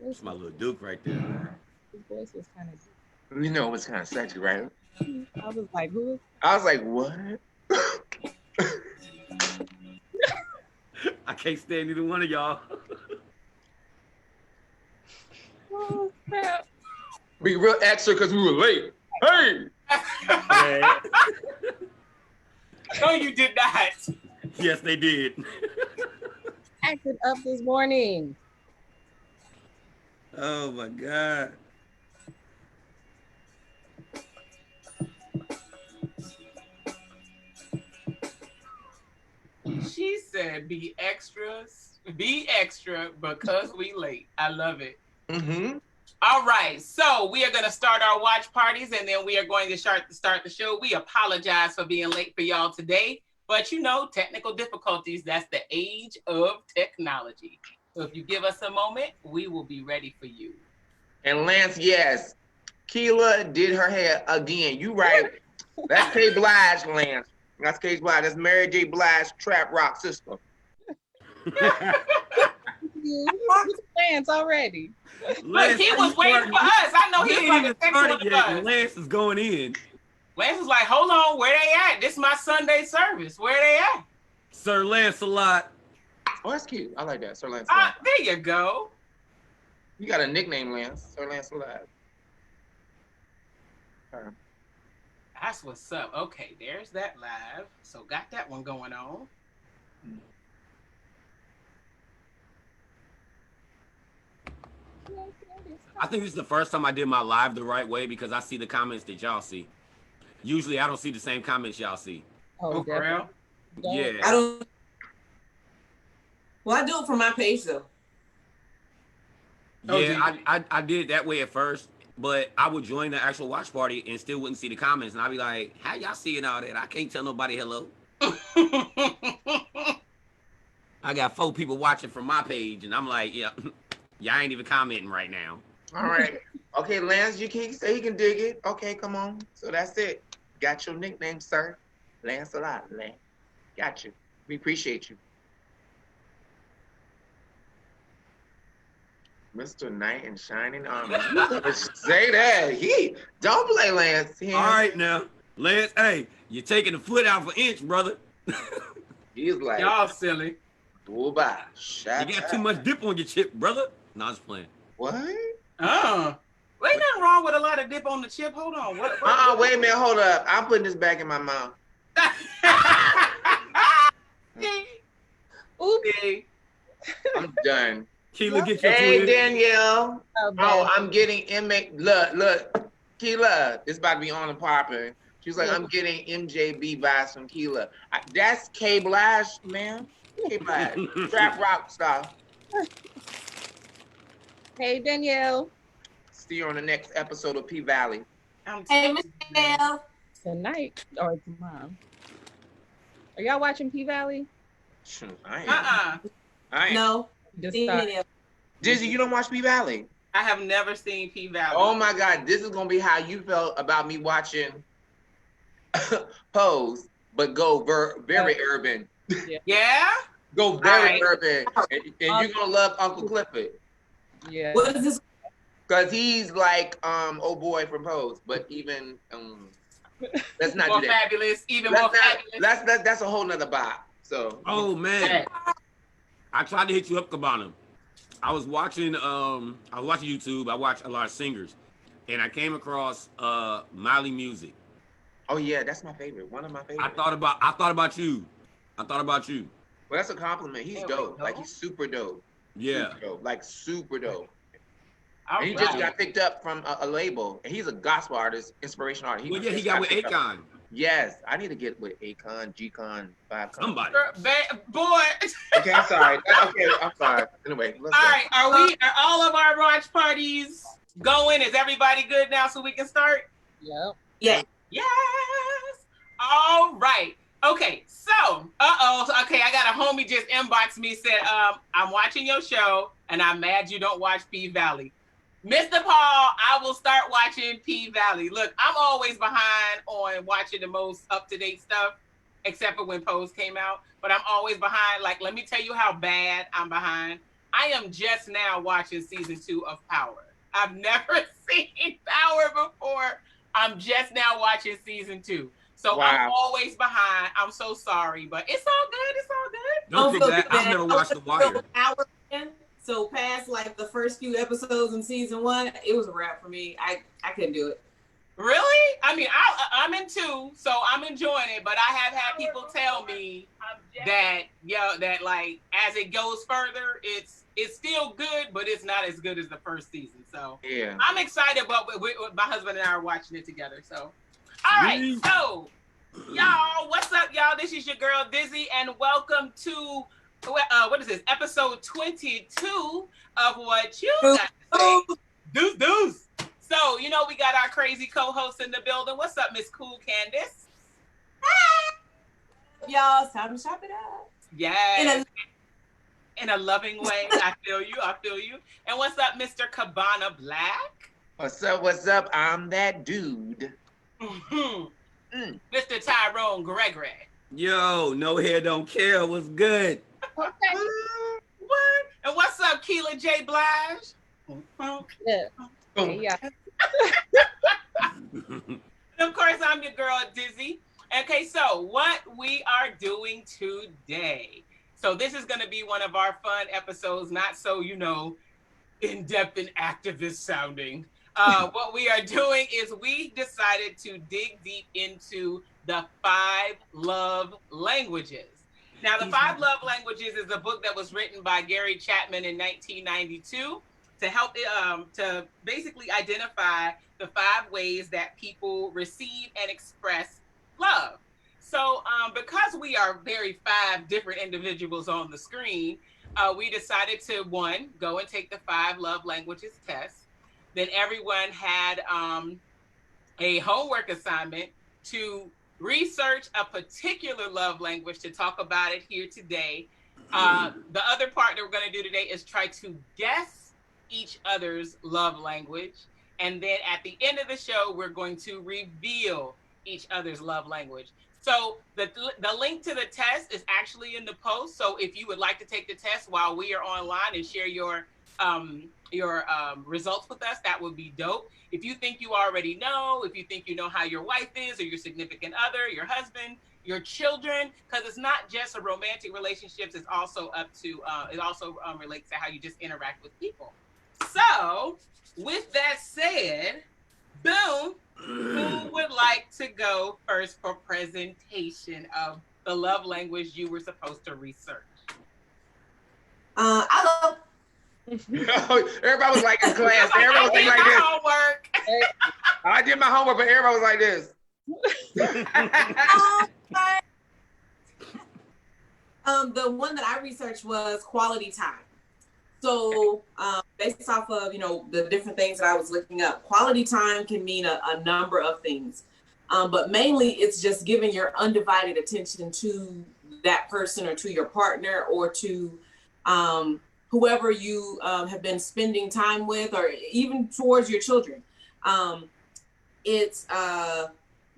It's my little Duke right there, man. His voice was kind of You know it was kind of sexy, right? deep. I was like, who is I was like, what? I can't stand either one of y'all. oh, crap. Be real extra because we were late. Hey! No, you did not. Yes, they did. Acted up this morning. Oh my God. She said, "Be extras, be extra because we late." I love it. Mm-hmm. All right, so we are going to start our watch parties, and then we are going to start the show. We apologize for being late for y'all today, but you know, technical difficulties, that's the age of technology. So if you give us a moment, we will be ready for you. And Lance, yes, Keela did her hair again. You right. That's K. Blige, Lance. That's K. Blige. That's Mary J. Blige, trap rock sister. You Lance already. Look, he was waiting for us. I know he was like even a started with yet, us. and Lance is going in. Lance was like, "Hold on, where they at? This is my Sunday service. Where they at?" Sir Lancelot. Oh, that's cute. I like that, Sir Lance. There you go. You got a nickname, Lance. Sir Lancelot. That's what's up. Okay, there's that live. So got that one going on. I think this is the first time I did my live the right way because I see the comments that y'all see. Usually I don't see the same comments y'all see. Oh, for real? Yeah. I don't. Well, I do it for my page though. Yeah, I did it that way at first, but I would join the actual watch party and still wouldn't see the comments, and I'd be like, "How y'all seeing all that? I can't tell nobody hello." I got 4 people watching from my page, and I'm like, "Yeah, y'all ain't even commenting right now." All right. Okay, Lance, you can say he can dig it. Okay, come on. So that's it. Got your nickname, sir. Lancelot, Lance. Got you. We appreciate you. Mr. Knight in Shining Armor. Say that. He don't play Lance. All right now, Lance. Hey, you're taking the foot out for inch, brother. He's like, y'all silly. Bye. You got too much dip on your chip, brother. No, I was playing. What? Ain't nothing wrong with a lot of dip on the chip. Hold on. What? Wait a minute. Hold up. I'm putting this back in my mouth. Oops. I'm done. Keela, get your Hey, twin. Danielle. Oh, I'm getting inmate. Look. Keela, it's about to be on and popping. She's like, I'm getting MJB vibes from Keela. That's K. Blige, man. K. Blige. Trap rock style. Hey, Danielle. See you on the next episode of P Valley. Hey, Michelle. Tonight or tomorrow. Are y'all watching P Valley? I am. No. Dizzy, you don't watch P Valley? I have never seen P Valley. Oh my God, this is gonna be how you felt about me watching Pose, but go very urban. Yeah? Go very urban, and you're gonna love Uncle Clifford. Yeah. What is this? Cause he's like old boy from Pose, but even let's not more do that. fabulous, even more fabulous. That's a whole nother vibe. So Oh man, I tried to hit you up, Cabana. I was watching YouTube. I watch a lot of singers, and I came across Miley Music. Oh yeah, that's my favorite. One of my favorites. I thought about you. Well, that's a compliment. He's dope. Like he's super dope. Yeah. Super dope. Like super dope. All and he just got picked up from a label, and he's a gospel artist, inspirational artist. He got with Akon. Yes, I need to get with Akon, G-Con, 5Con. Somebody. Boy. Okay, I'm sorry. Okay, I'm sorry. Anyway, let's all right, are all of our watch parties going? Is everybody good now so we can start? Yep. Yeah. Yes. All right. Okay, so, okay, I got a homie just inboxed me, said, I'm watching your show, and I'm mad you don't watch P Valley. Mr. Paul, I will start watching P Valley. Look, I'm always behind on watching the most up-to-date stuff, except for when Pose came out. But I'm always behind. Like, let me tell you how bad I'm behind. I am just now watching season 2 of Power. I've never seen Power before. I'm just now watching season 2. So I'm always behind. I'm so sorry, but it's all good. It's all good. Don't feel bad. I've never watched The Wire. So past like the first few episodes in season 1, it was a wrap for me. I couldn't do it. Really? I mean, I'm in 2, so I'm enjoying it. But I have had people tell me that that like as it goes further, it's still good, but it's not as good as the first season. So yeah, I'm excited. But my husband and I are watching it together. So all right, so y'all, what's up, y'all? This is your girl Dizzy, and welcome to what is this? Episode 22 of What You Got To Say. Deuce. So, you know, we got our crazy co-host in the building. What's up, Miss Cool Candace? Hi. Y'all, it's time to shop it up. Yeah. In a loving way. I feel you. And what's up, Mr. Cabana Black? What's up? I'm that dude. Mr. Tyrone Gregory. Yo, no hair, don't care. What's good? Okay. What? And what's up, Keela J. Blige? Yeah. Yeah. And of course, I'm your girl, Dizzy. Okay, so what we are doing today. So this is going to be one of our fun episodes, not so, in-depth and activist sounding. What we are doing is we decided to dig deep into the 5 love languages. Now, the 5 love languages is a book that was written by Gary Chapman in 1992 to help to basically identify the 5 ways that people receive and express love. So because we are 5 different individuals on the screen, we decided to, 1, go and take the 5 love languages test. Then everyone had a homework assignment to research a particular love language to talk about it here today. The other part that we're going to do today is try to guess each other's love language. And then at the end of the show, we're going to reveal each other's love language. So the link to the test is actually in the post. So if you would like to take the test while we are online and share your results with us, that would be dope. If you think you already know, if you think you know how your wife is or your significant other, your husband, your children, because it's not just a romantic relationships, it's also up to, it also relates to how you just interact with people. So with that said, boom, who would like to go first for presentation of the love language you were supposed to research? I love. Everybody was like in class. Everybody was like this. Homework. I did my homework, but everybody was like this. The one that I researched was quality time. So based off of, the different things that I was looking up, quality time can mean a number of things. But mainly it's just giving your undivided attention to that person or to your partner or to whoever you have been spending time with, or even towards your children. It's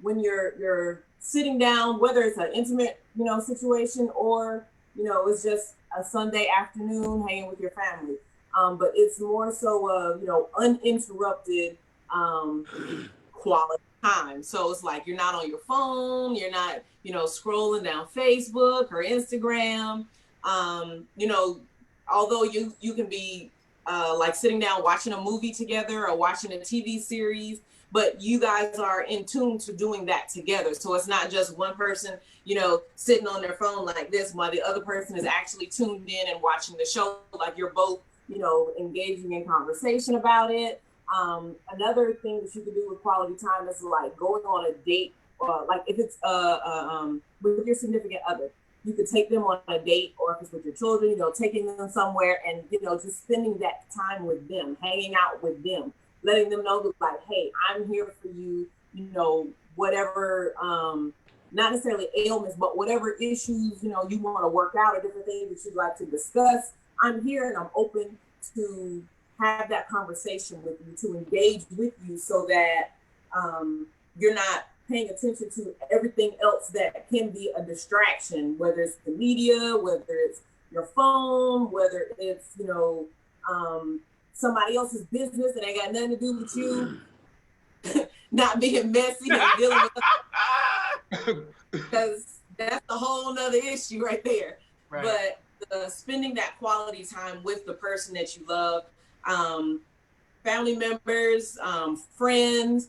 when you're sitting down, whether it's an intimate, situation, or, it's just a Sunday afternoon hanging with your family. But it's more so of, uninterrupted quality time. So it's like you're not on your phone, you're not, scrolling down Facebook or Instagram. Although you can be like sitting down watching a movie together or watching a TV series, but you guys are in tune to doing that together. So it's not just one person, sitting on their phone like this while the other person is actually tuned in and watching the show. Like you're both, engaging in conversation about it. Another thing that you can do with quality time is like going on a date, like if it's with your significant other. You could take them on a date, or if it's with your children, taking them somewhere and, just spending that time with them, hanging out with them, letting them know that, like, hey, I'm here for you, whatever, not necessarily ailments, but whatever issues, you want to work out or different things that you'd like to discuss. I'm here and I'm open to have that conversation with you, to engage with you so that you're not paying attention to everything else that can be a distraction, whether it's the media, whether it's, your phone, whether it's, somebody else's business that ain't got nothing to do with you, not being messy and dealing with because that's a whole nother issue right there. Right. But spending that quality time with the person that you love, family members, friends,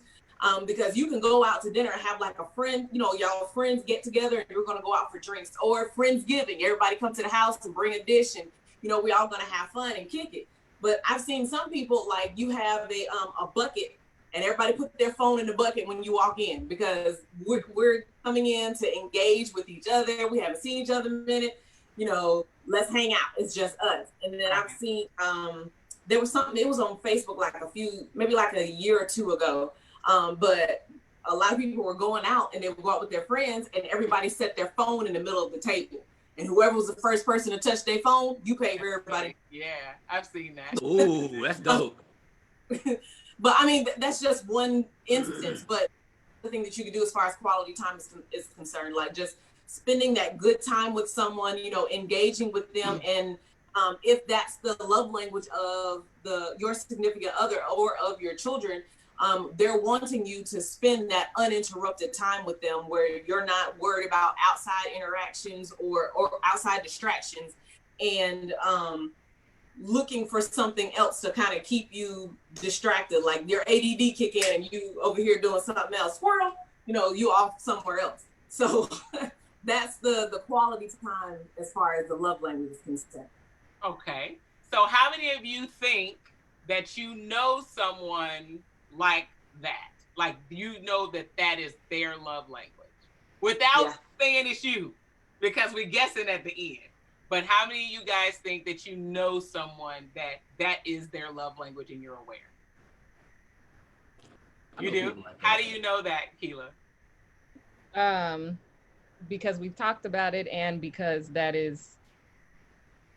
because you can go out to dinner and have like a friend, y'all friends get together and you're going to go out for drinks, or Friendsgiving. Everybody come to the house and bring a dish, and we all going to have fun and kick it. But I've seen some people, like, you have a bucket and everybody put their phone in the bucket when you walk in, because we're coming in to engage with each other. We haven't seen each other in a minute. Let's hang out. It's just us. And then I've seen there was something, it was on Facebook maybe like a year or two ago. But a lot of people were going out and they would go out with their friends, and everybody set their phone in the middle of the table. And whoever was the first person to touch their phone, you pay for everybody. Yeah, I've seen that. Ooh, that's dope. But I mean, that's just one instance. But the thing that you can do as far as quality time is concerned, like just spending that good time with someone, engaging with them. And if that's the love language of your significant other or of your children, they're wanting you to spend that uninterrupted time with them, where you're not worried about outside interactions or outside distractions, and looking for something else to kind of keep you distracted, like your ADD kick in and you over here doing something else, squirrel, you off somewhere else. So that's the quality time as far as the love language is concerned. Okay. So how many of you think that you know someone like that? Like, that is their love language without saying it's you, because we're guessing at the end. But how many of you guys think that you know someone that is their love language and you're aware? You do? Like, how do you know that, Keela? Because we've talked about it, and because that is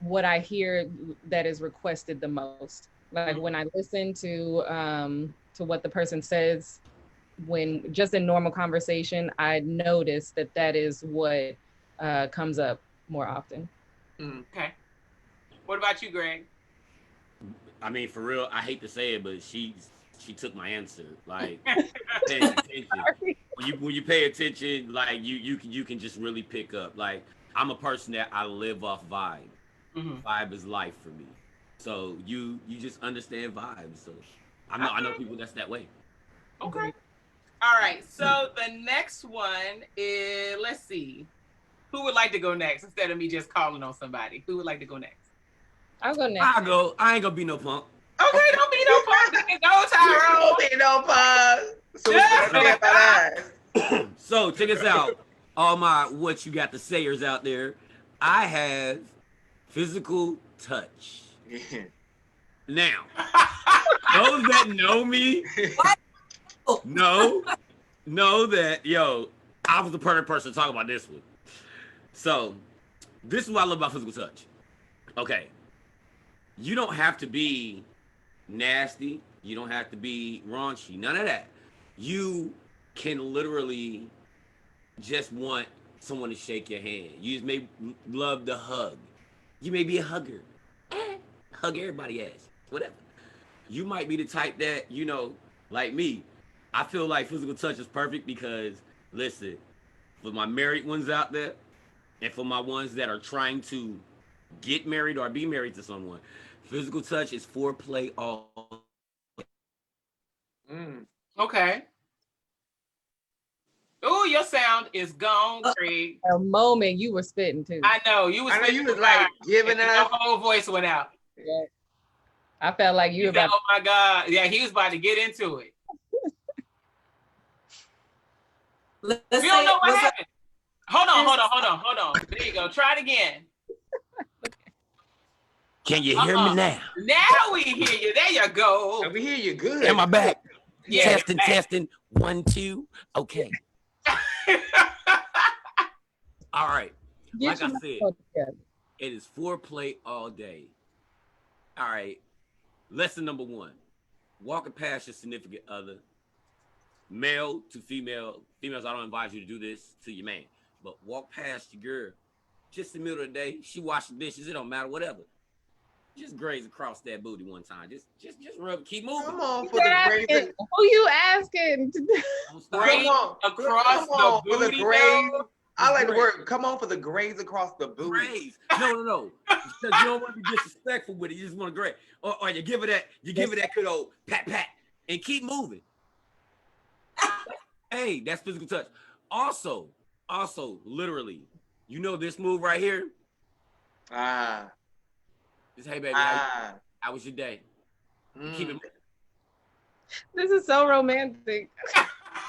what I hear that is requested the most. Like, when I listen to what the person says, when just in normal conversation, I notice that is what comes up more often. Okay. What about you, Greg? I mean, for real, I hate to say it, but she took my answer. Like, paying attention. When you pay attention, like you can just really pick up. Like, I'm a person that I live off vibe. Vibe is life for me. So you just understand vibes. So I know people that's that way. Okay. All right. So the next one is, let's see. Who would like to go next instead of me just calling on somebody? Who would like to go next? I'll go next. I'll go. I ain't gonna be no punk. Okay, don't be no punk. Go, Tyrone. Don't be no punk. So check us out. All my what you got to sayers out there. I have physical touch. Now, those that know me know that, I was the perfect person to talk about this one. So, this is what I love about physical touch. Okay. You don't have to be nasty. You don't have to be raunchy. None of that. You can literally just want someone to shake your hand. You just may love the hug. You may be a hugger. Hug everybody ass. Whatever. You might be the type that, like me, I feel like physical touch is perfect because, listen, for my married ones out there, and for my ones that are trying to get married or be married to someone, physical touch is foreplay all. Okay. Oh, your sound is gone, Craig. A moment you were spitting too. I know you was. I know you was like giving us. Your whole voice went out. Yeah. I felt like you were about. Oh my God! Yeah, he was about to get into it. We don't know what happened. Hold on. There you go. Try it again. Can you hear me now? Now we hear you. There you go. We hear you good. Am I back? Yeah, testing. 1, 2. Okay. All right. Like I said, it is foreplay all day. All right. Lesson number 1. Walking past your significant other, male to female. Females, I don't advise you to do this to your man, but walk past your girl just in the middle of the day, she washed the dishes, it don't matter, whatever. Just graze across that booty one time. Just rub, keep moving. Come on for the graze. Who you asking? Graze across the booty. For the graze. I like the word. Come on for the graze across the booty. Graze. No. Because you don't want to be disrespectful with it. You just want to graze. Or you give it that good old pat and keep moving. Hey, that's physical touch. Also, literally, you know this move right here? Just, hey baby, how was your day? Keep it. This is so romantic.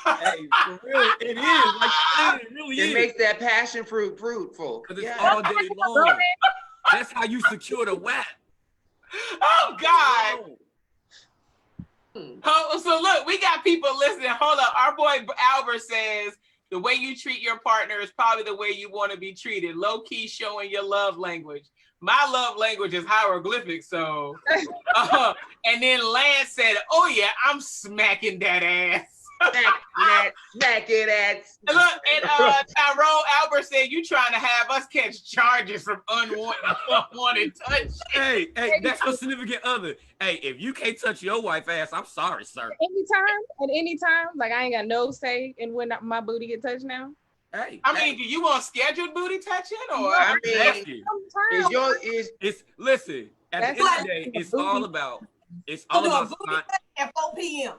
Hey, for real, it is. Like, it really is. It makes that passion fruit fruitful. Because it's all day long. That's how you secure the WAP. Oh, God. Oh, so look, we got people listening. Hold up. Our boy Albert says, the way you treat your partner is probably the way you want to be treated. Low key showing your love language. My love language is hieroglyphic, so. And then Lance said, oh yeah, I'm smacking that ass. Smack it ass. And look, and Tyrone Albert said, you trying to have us catch charges from unwanted touch. Hey, that's your significant other. Hey, if you can't touch your wife ass, I'm sorry, sir. At any time, like I ain't got no say in when my booty get touched now. Hey, I mean, do you want scheduled booty touching or? I mean, listen. At the end of the day, it's all about at 4 p.m.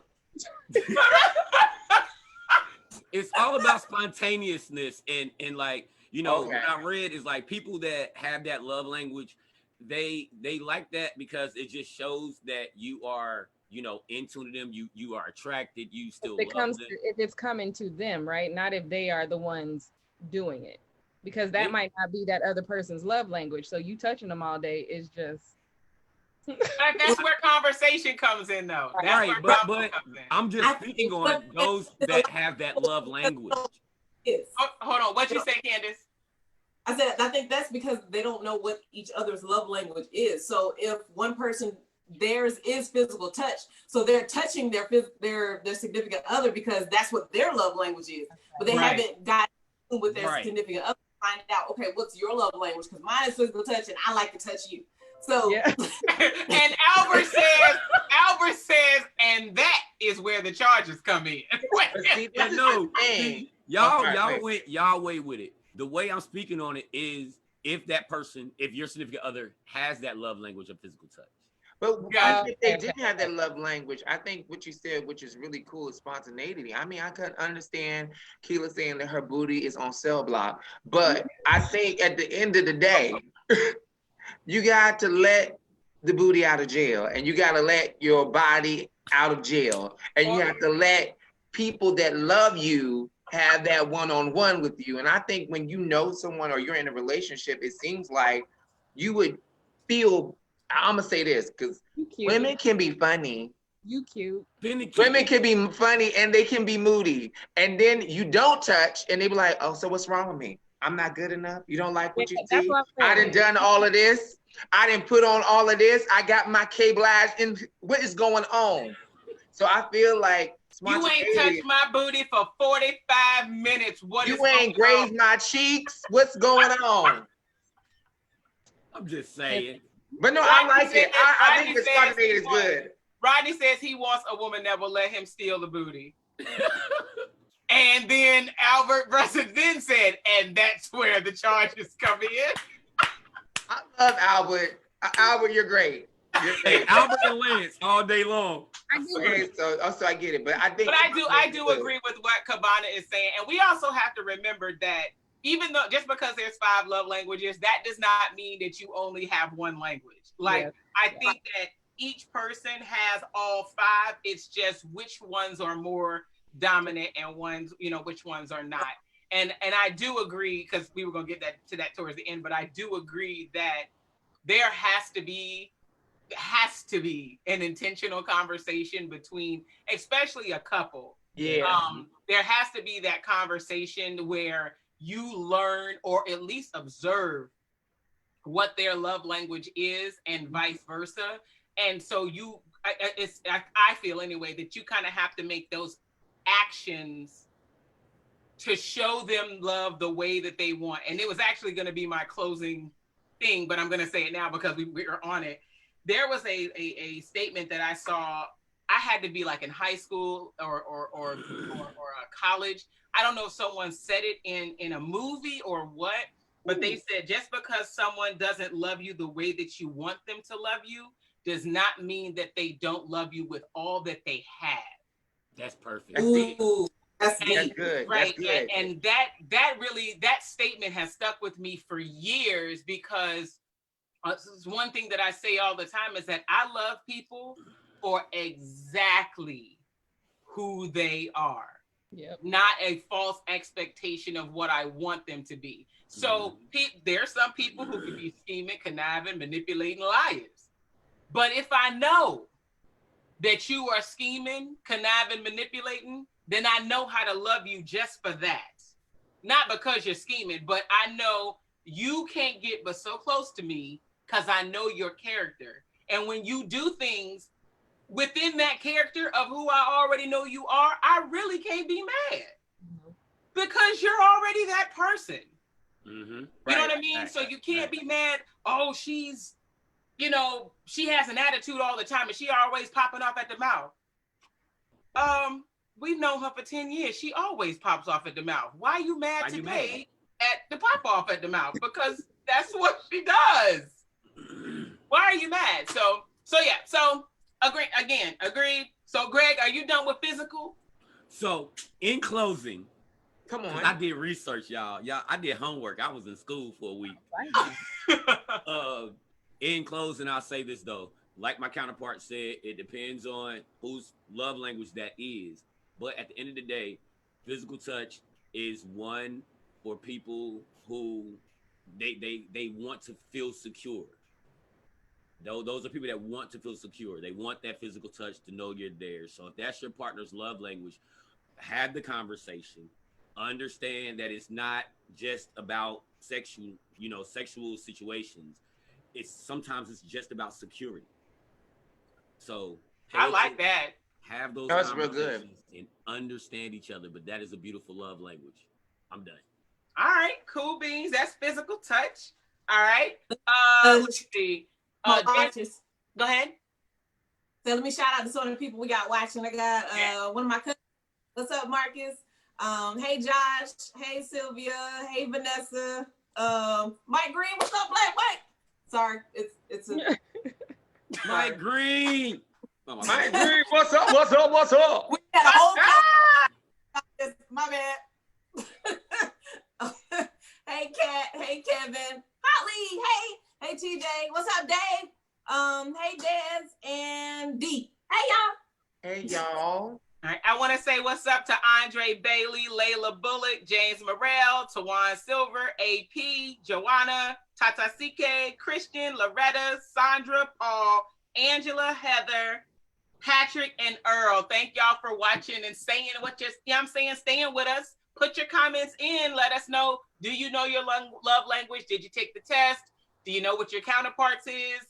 It's all about spontaneousness and like, you know, Okay. what I read is like people that have that love language, they like that because it just shows that you are, you know, into them, you are attracted, you still love them. If it's coming to them, right? Not if they are the ones doing it, because that might not be that other person's love language. So you touching them all day is just. That's where conversation comes in, though. That's right, but comes in. I'm just speaking on those that have that love language. Yes. Hold on, what you say, Candace? I said I think that's because they don't know what each other's love language is. So if one person theirs is physical touch, so they're touching their significant other because that's what their love language is. But they haven't gotten with their significant other to find out, okay, what's your love language? Because mine is physical touch, and I like to touch you. So and Albert says, and that is where the charges come in. Y'all wait with it. The way I'm speaking on it is if your significant other has that love language of physical touch. But I think they didn't have that love language. I think what you said, which is really cool, is spontaneity. I mean, I couldn't understand Keela saying that her booty is on cell block, but I think at the end of the day, you got to let the booty out of jail, and you got to let your body out of jail, and you have to let people that love you have that one-on-one with you. And I think when you know someone or you're in a relationship, it seems like you would feel, I'm gonna say this, because women can be funny. You cute. Women can be funny and they can be moody. And then you don't touch and they be like, oh, so what's wrong with me? I'm not good enough. You don't like what you see? I done all of this. I didn't put on all of this. I got my cablage in. What is going on? So I feel like you ain't touched my booty for 45 minutes. You ain't grazed my cheeks. What's going on? I'm just saying. But no, I like it. I think the spontaneity is good. Rodney says he wants a woman that will let him steal the booty. And then Albert Brunson then said, and that's where the charges come in. I love Albert. Albert, you're great. Hey, Albert and Lance all day long. Okay, so I get it, but I think. But I do agree with what Cabana is saying, and we also have to remember that even though just because there's 5 love languages, that does not mean that you only have one language. Like I think that each person has all 5. It's just which ones are more dominant and ones, which ones are not. And I do agree, because we were gonna get to that towards the end, but I do agree that there has to be an intentional conversation between, especially a couple. Yeah. There has to be that conversation where you learn or at least observe what their love language is and vice versa. And so I feel anyway that you kind of have to make those actions to show them love the way that they want. And it was actually going to be my closing thing, but I'm going to say it now because we are on it. There was a statement that I saw. I had to be like in high school or college. I don't know if someone said it in a movie or what, but they said just because someone doesn't love you the way that you want them to love you does not mean that they don't love you with all that they have. That's perfect. Ooh, that's good. Right. That's good. And that statement has stuck with me for years because one thing that I say all the time is that I love people for exactly who they are. Yep. Not a false expectation of what I want them to be. So there are some people who can be scheming, conniving, manipulating, liars. But if I know that you are scheming, conniving, manipulating, then I know how to love you just for that. Not because you're scheming, but I know you can't get but so close to me because I know your character. And when you do things within that character of who I already know you are, I really can't be mad because you're already that person. Mm-hmm. You know what I mean? So you can't be mad. Oh, she's, she has an attitude all the time and she always popping off at the mouth. We've known her for 10 years. She always pops off at the mouth. Why are you mad today at the pop off at the mouth? Because that's what she does. Why are you mad? So yeah. So agreed. So Greg, are you done with physical? So in closing, come on. I did research, y'all. I did homework. I was in school for a week. In closing, I'll say this though. Like my counterpart said, it depends on whose love language that is. But at the end of the day, physical touch is one for people who they want to feel secure. Those are people that want to feel secure. They want that physical touch to know you're there. So if that's your partner's love language, have the conversation. Understand that it's not just about sexual situations. Sometimes it's just about security. So I like that. Have those That's conversations real good. and understand each other. But that is a beautiful love language. I'm done. All right, cool beans. That's physical touch. All right. Let's see. Go ahead. So let me shout out to some of the people we got watching. I got one of my cousins. What's up, Marcus? Hey Josh. Hey Sylvia. Hey Vanessa. Mike Green. What's up, Black Mike? Sorry, it's a Mike Green. Mike Green. What's up? We had a whole my bad. Hey Kat. Hey Kevin. Holly. Hey TJ. What's up, Dave? Hey Des and D. Hey y'all. All right, I want to say what's up to Andre Bailey, Layla Bullock, James Morrell, Tawan Silver, AP, Joanna, Tata Sike, Christian, Loretta, Sandra, Paul, Angela, Heather, Patrick, and Earl. Thank y'all for watching and saying what staying with us. Put your comments in. Let us know. Do you know your love language? Did you take the test? Do you know what your counterparts is?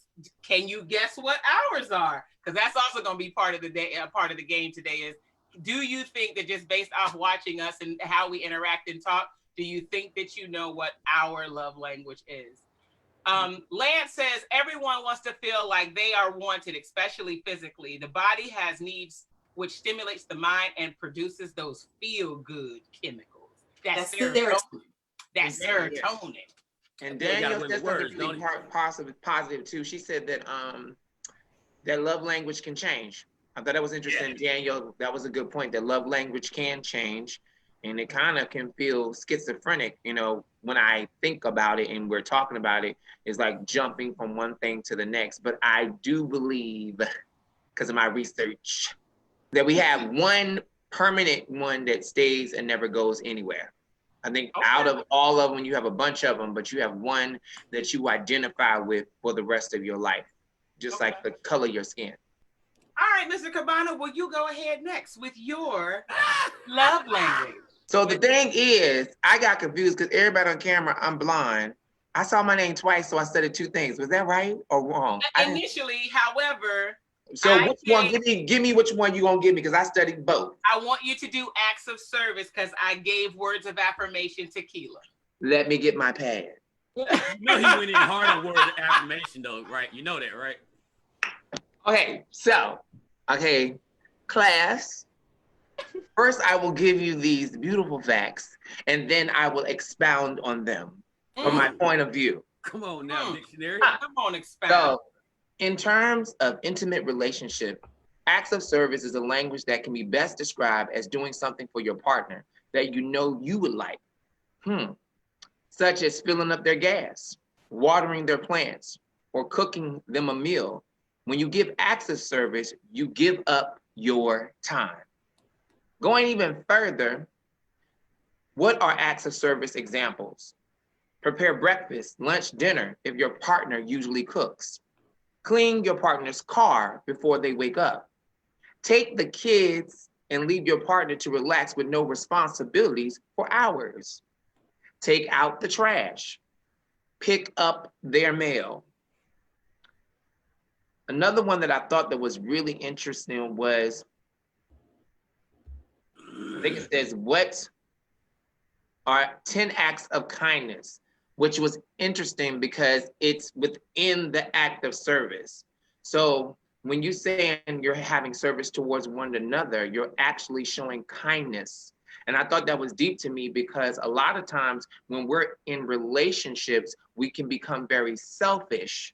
Can you guess what ours are? Because that's also going to be part of the day, part of the game today. Is do you think that just based off watching us and how we interact and talk, do you think that you know what our love language is? Lance says everyone wants to feel like they are wanted, especially physically. The body has needs, which stimulates the mind and produces those feel-good chemicals. That's serotonin. That's serotonin. And Danielle said something really positive too. She said that that love language can change. I thought that was interesting, Danielle. That was a good point. That love language can change, and it kind of can feel schizophrenic. When I think about it and we're talking about it, it's like jumping from one thing to the next. But I do believe, because of my research, that we have one permanent one that stays and never goes anywhere. I think out of all of them, you have a bunch of them, but you have one that you identify with for the rest of your life, just like the color of your skin. All right, Mr. Cabana, will you go ahead next with your love language? So the thing is, I got confused because everybody on camera, I'm blind. I saw my name twice, so I said two things. Was that right or wrong? Initially, however, So which one? Give me which one you gonna give me because I studied both. I want you to do acts of service because I gave words of affirmation to Keela. Let me get my pad. You know he went in hard on words of affirmation though, right? You know that, right? Okay, so class. First, I will give you these beautiful facts, and then I will expound on them from my point of view. Come on now, dictionary. Come on, expound. So, in terms of intimate relationship, acts of service is a language that can be best described as doing something for your partner that you know you would like. Such as filling up their gas, watering their plants, or cooking them a meal. When you give acts of service, you give up your time. Going even further, what are acts of service examples? Prepare breakfast, lunch, dinner if your partner usually cooks. Clean your partner's car before they wake up. Take the kids and leave your partner to relax with no responsibilities for hours. Take out the trash. Pick up their mail. Another one that I thought that was really interesting was, I think it says, what are 10 acts of kindness, which was interesting because it's within the act of service. So when you say you're having service towards one another, you're actually showing kindness. And I thought that was deep to me because a lot of times when we're in relationships, we can become very selfish.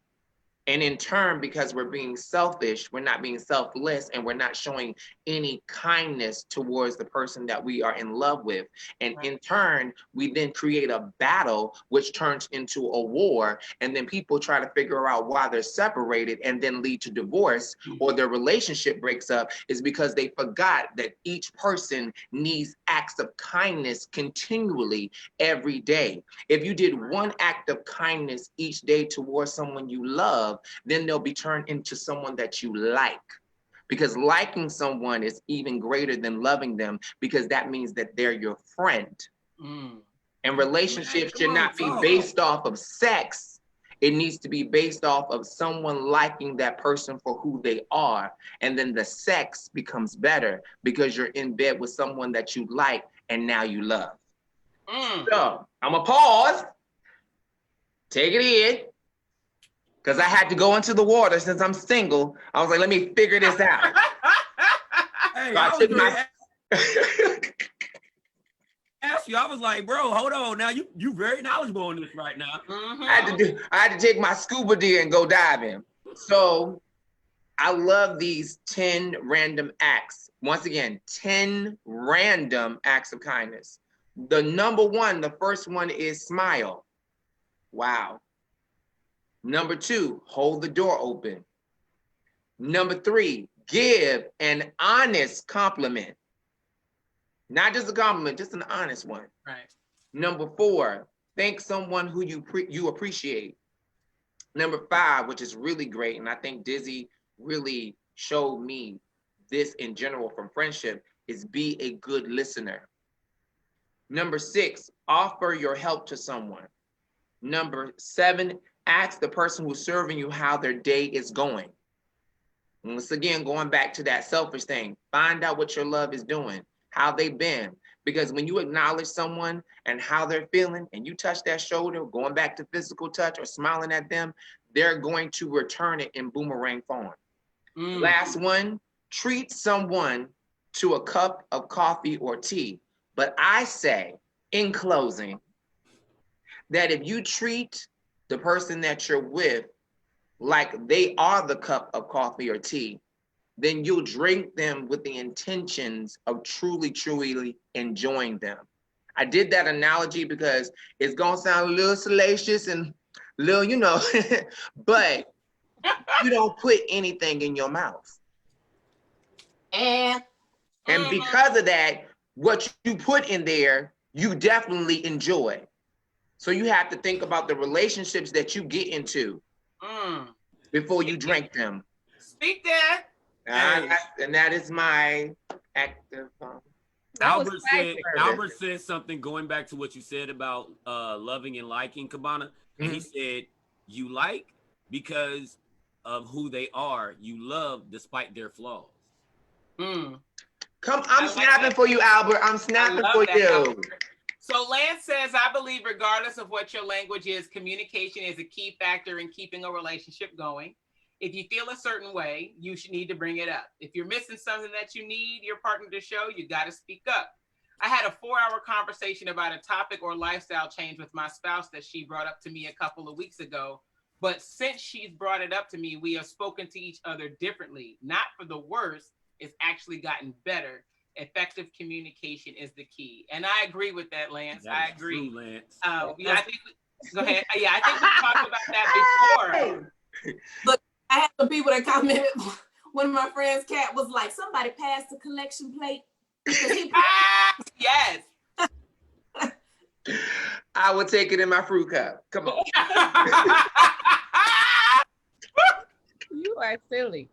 And in turn, because we're being selfish, we're not being selfless, and we're not showing any kindness towards the person that we are in love with. And in turn, we then create a battle, which turns into a war. And then people try to figure out why they're separated and then lead to divorce or their relationship breaks up, is because they forgot that each person needs acts of kindness continually every day. If you did one act of kindness each day towards someone you love, then they'll be turned into someone that you like. Because liking someone is even greater than loving them, because that means that they're your friend. And relationships should not be based off of sex. It needs to be based off of someone liking that person for who they are. And then the sex becomes better because you're in bed with someone that you like and now you love. So I'm gonna pause, take it in, because I had to go into the water since I'm single. I was like, let me figure this out. Hey, So I was like, bro, hold on. Now you very knowledgeable on this right now. I had to take my scuba gear and go diving. So I love these 10 random acts. Once again, 10 random acts of kindness. The number one, the first one is smile. Wow. Number 2, hold the door open. Number 3, give an honest compliment. Not just a compliment, just an honest one. Right. Number 4, thank someone who you appreciate. Number 5, which is really great, and I think Dizzy really showed me this in general from friendship, is be a good listener. Number 6, offer your help to someone. Number 7, ask the person who's serving you how their day is going. Once again, going back to that selfish thing, find out what your love is doing, how they've been. Because when you acknowledge someone and how they're feeling, and you touch that shoulder, going back to physical touch or smiling at them, they're going to return it in boomerang form. Last one, treat someone to a cup of coffee or tea. But I say, in closing, that if you treat the person that you're with like they are the cup of coffee or tea, then you'll drink them with the intentions of truly, truly enjoying them. I did that analogy because it's gonna sound a little salacious and a little, but you don't put anything in your mouth. And because of that, what you put in there, you definitely enjoy. So you have to think about the relationships that you get into before you drink them. Speak that. And that is my active. Albert said something going back to what you said about loving and liking, Cabana. And he said, you like because of who they are, you love despite their flaws. Mm. I'm snapping for you, Albert. I'm snapping for you. Albert. So Lance says, I believe regardless of what your language is, communication is a key factor in keeping a relationship going. If you feel a certain way, you should need to bring it up. If you're missing something that you need your partner to show, you got to speak up. I had a 4-hour conversation about a topic or lifestyle change with my spouse that she brought up to me a couple of weeks ago. But since she's brought it up to me, we have spoken to each other differently. Not for the worse, it's actually gotten better. Effective communication is the key. And I agree with that, Lance. I agree. True, Lance. Yeah, I think go ahead. Yeah, I think we talked about that before. Look, I had some people that commented. One of my friends' cat was like, somebody passed the collection plate. Yes. I would take it in my fruit cup. Come on. You are silly.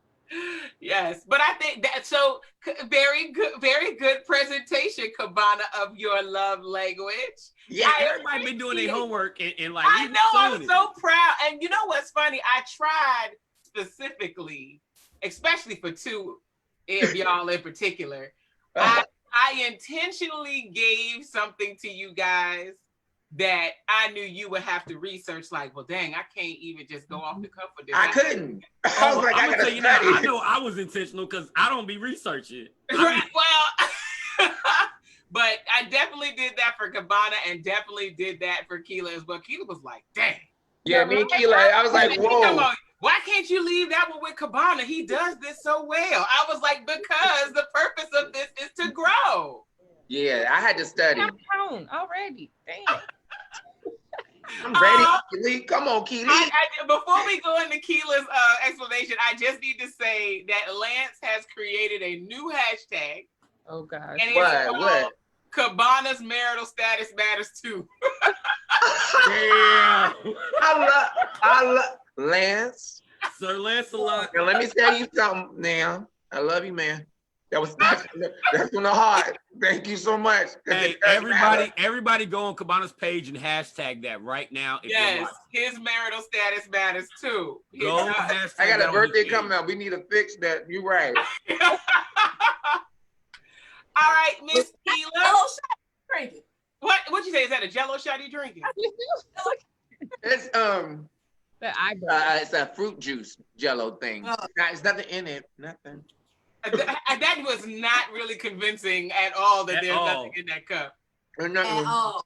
Yes, but I think that so very good presentation, Cabana, of your love language. Yeah, everybody been doing their homework and like I know, I'm so proud. And you know what's funny? I tried specifically, especially for two of y'all in particular. I intentionally gave something to you guys that I knew you would have to research. Like, well, dang, I can't even just go off the cuff with this. I couldn't. I was like, I'm I gonna tell you now, I know I was intentional because I don't be researching. Right. Well, but I definitely did that for Cabana and definitely did that for Keela as well. Keela was like, dang. Yeah, me and Keela, I was like, whoa. Why can't you leave that one with Cabana? He does this so well. I was like, because the purpose of this is to grow. Yeah, I had to study. I'm prone already. Damn. I'm ready. Come on, Keely. Before we go into Keela's explanation, I just need to say that Lance has created a new hashtag. Oh gosh. And it's called Cabana's marital status matters too. Yeah. I love Lance. Sir Lancelot. Now let me tell you something now. I love you, man. That's from the heart. Thank you so much. Hey, everybody go on Cabana's page and hashtag that right now. Yes, his marital status matters too. Go hashtag I got a birthday coming up. We need to fix that. You're right. All right, Miss Keela. Drinking. What'd you say? Is that a Jello shot you drinking? It's it's a fruit juice Jello thing. There's nothing in it. Nothing. That was not really convincing at all that there's nothing in that cup. At all.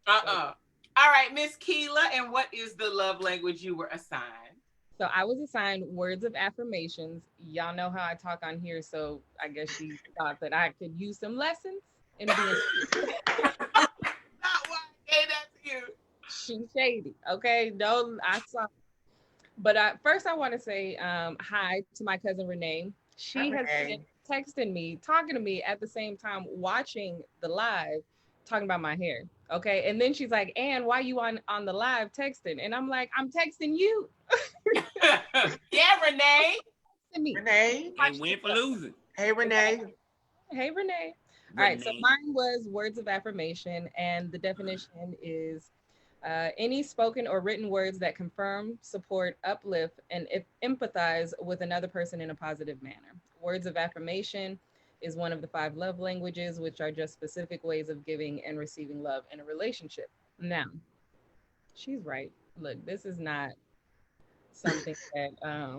All right, Miss Keela, and what is the love language you were assigned? So I was assigned words of affirmations. Y'all know how I talk on here, so I guess she thought that I could use some lessons in being. Not why I gave that to you. She's shady. Okay, no, I saw. But first, I want to say hi to my cousin Renee. She has been texting me, talking to me at the same time, watching the live, talking about my hair. Okay. And then she's like, Ann, why you on the live texting? And I'm like, I'm texting you. Yeah, Renee. Renee. And win for losing. Hey, Renee. Hey, Renee. All right. So mine was words of affirmation. And the definition is any spoken or written words that confirm, support, uplift, and empathize with another person in a positive manner. Words of affirmation is one of the 5 love languages, which are just specific ways of giving and receiving love in a relationship. Now, she's right. Look, this is not something that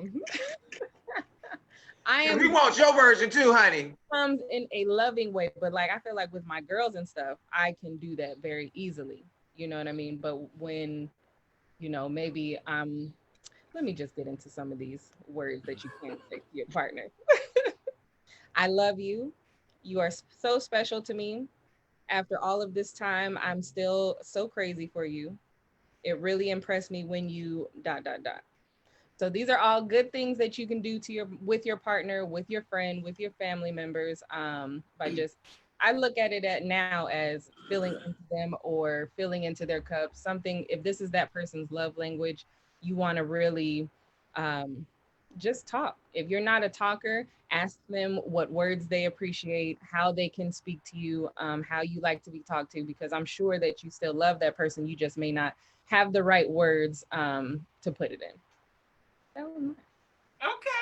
we want your version too, honey. Comes in a loving way, but like I feel like with my girls and stuff, I can do that very easily. You know what I mean? But when, maybe let me just get into some of these words that you can't say to your partner. I love you. You are so special to me. After all of this time, I'm still so crazy for you. It really impressed me when you ... So these are all good things that you can do with your partner, with your friend, with your family members, I look at it now as filling into them or filling into their cup. Something, if this is that person's love language, you want to really just talk. If you're not a talker, ask them what words they appreciate, how they can speak to you, how you like to be talked to, because I'm sure that you still love that person. You just may not have the right words to put it in. That was mine.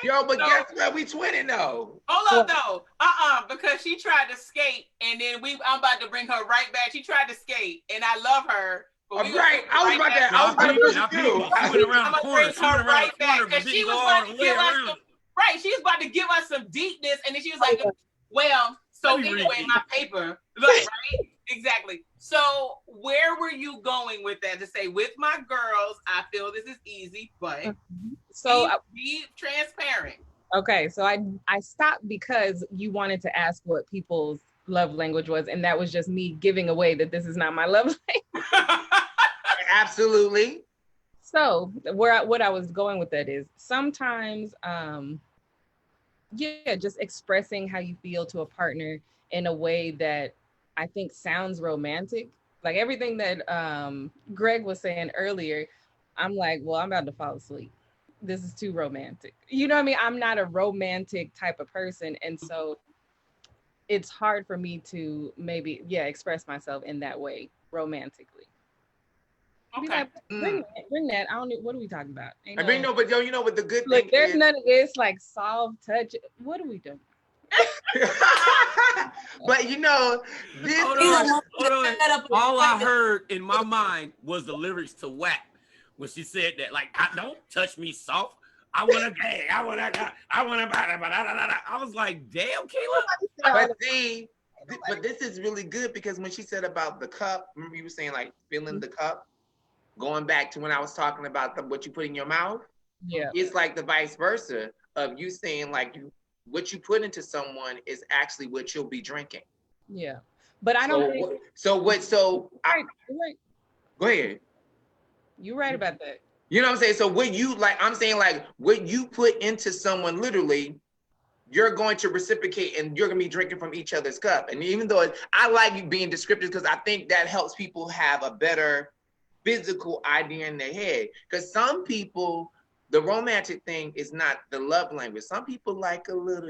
Yo, but So, guess what? We twinning though. Hold up though. Because she tried to skate and then I'm about to bring her right back. She tried to skate and I love her. But Right. I was about to push it through. She went around the corner. She went around the corner But she didn't was go about all to the way give us around. some right. She was about to give us some deepness, and then she was like, "Well, so anyway, my paper, look, right, exactly." So where were you going with that? To say, with my girls, I feel this is easy, but so be transparent. Okay, so I stopped because you wanted to ask what people's love language was, and that was just me giving away that this is not my love language. Absolutely. So what I was going with that is sometimes, just expressing how you feel to a partner in a way that I think sounds romantic. Like everything that Greg was saying earlier, I'm like, well, I'm about to fall asleep. This is too romantic. You know what I mean? I'm not a romantic type of person. And so it's hard for me to maybe, express myself in that way romantically. Okay. Like, bring that. I don't know. What are we talking about? I mean, no, but you know what the good Look, thing there's is. none of this like soft touch. What are we doing? But you know, this Hold on. All I heard in my mind was the lyrics to WAP when she said that, like, don't touch me soft. I want to gay. I want to. I was like, damn, Kayla. But see, but this is really good because when she said about the cup, remember you were saying like filling the cup, going back to when I was talking about what you put in your mouth. Yeah, it's like the vice versa of you saying like what you put into someone is actually what you'll be drinking. Yeah, but I don't think. Right. Go ahead. You're right about that. You know what I'm saying? So what you like, I'm saying like what you put into someone, literally, you're going to reciprocate and you're gonna be drinking from each other's cup. And even though I like you being descriptive because I think that helps people have a better physical idea in their head. Because some people, the romantic thing is not the love language. Some people like a little,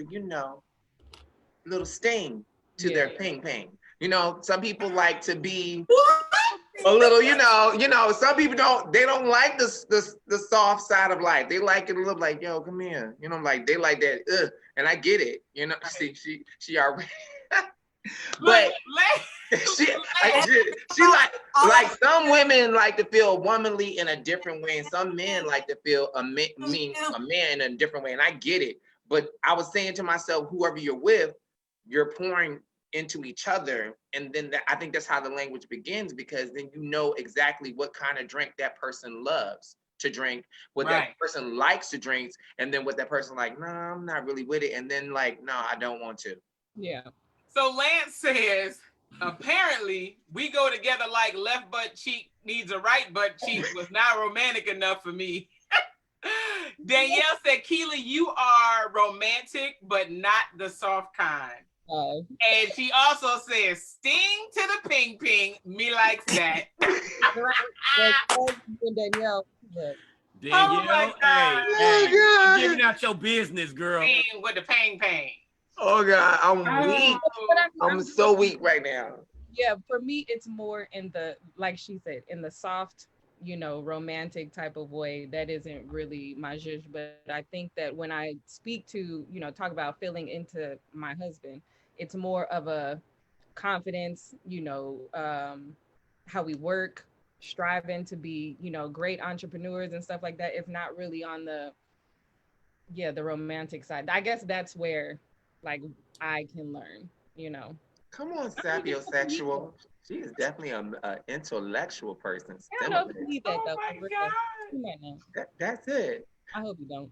little sting to their ping ping. Some people like to be a little, some people don't like the soft side of life. They like it a little like, yo, come here. Like they like that, and I get it. See, she already but she like some women like to feel womanly in a different way, and some men like to feel a man in a different way, and I get it. But I was saying to myself, whoever you're with, you're pouring into each other, and then I think that's how the language begins, because then you know exactly what kind of drink that person loves to drink, what that person likes to drink, and then what that person like, no, I'm not really with it, and then like, no, I don't want to. Yeah. So Lance says, apparently we go together like left butt cheek needs a right butt cheek was not romantic enough for me. Danielle said, Keela, you are romantic, but not the soft kind. And she also says, sting to the ping ping, me likes that. Danielle, oh my God. Hey, giving out your business, girl. Ping with the pang pang. Oh God, I'm weak. I'm so weak right now. Yeah, for me, it's more in the, like she said, in the soft, romantic type of way. That isn't really my zhuzh, but I think that when I speak to, talk about feeling into my husband, it's more of a confidence, how we work, striving to be, great entrepreneurs and stuff like that. It's not really on the romantic side. I guess that's where like I can learn, Come on, sapiosexual. She is definitely an intellectual person. I don't know if you need that though. That's it. I hope you don't.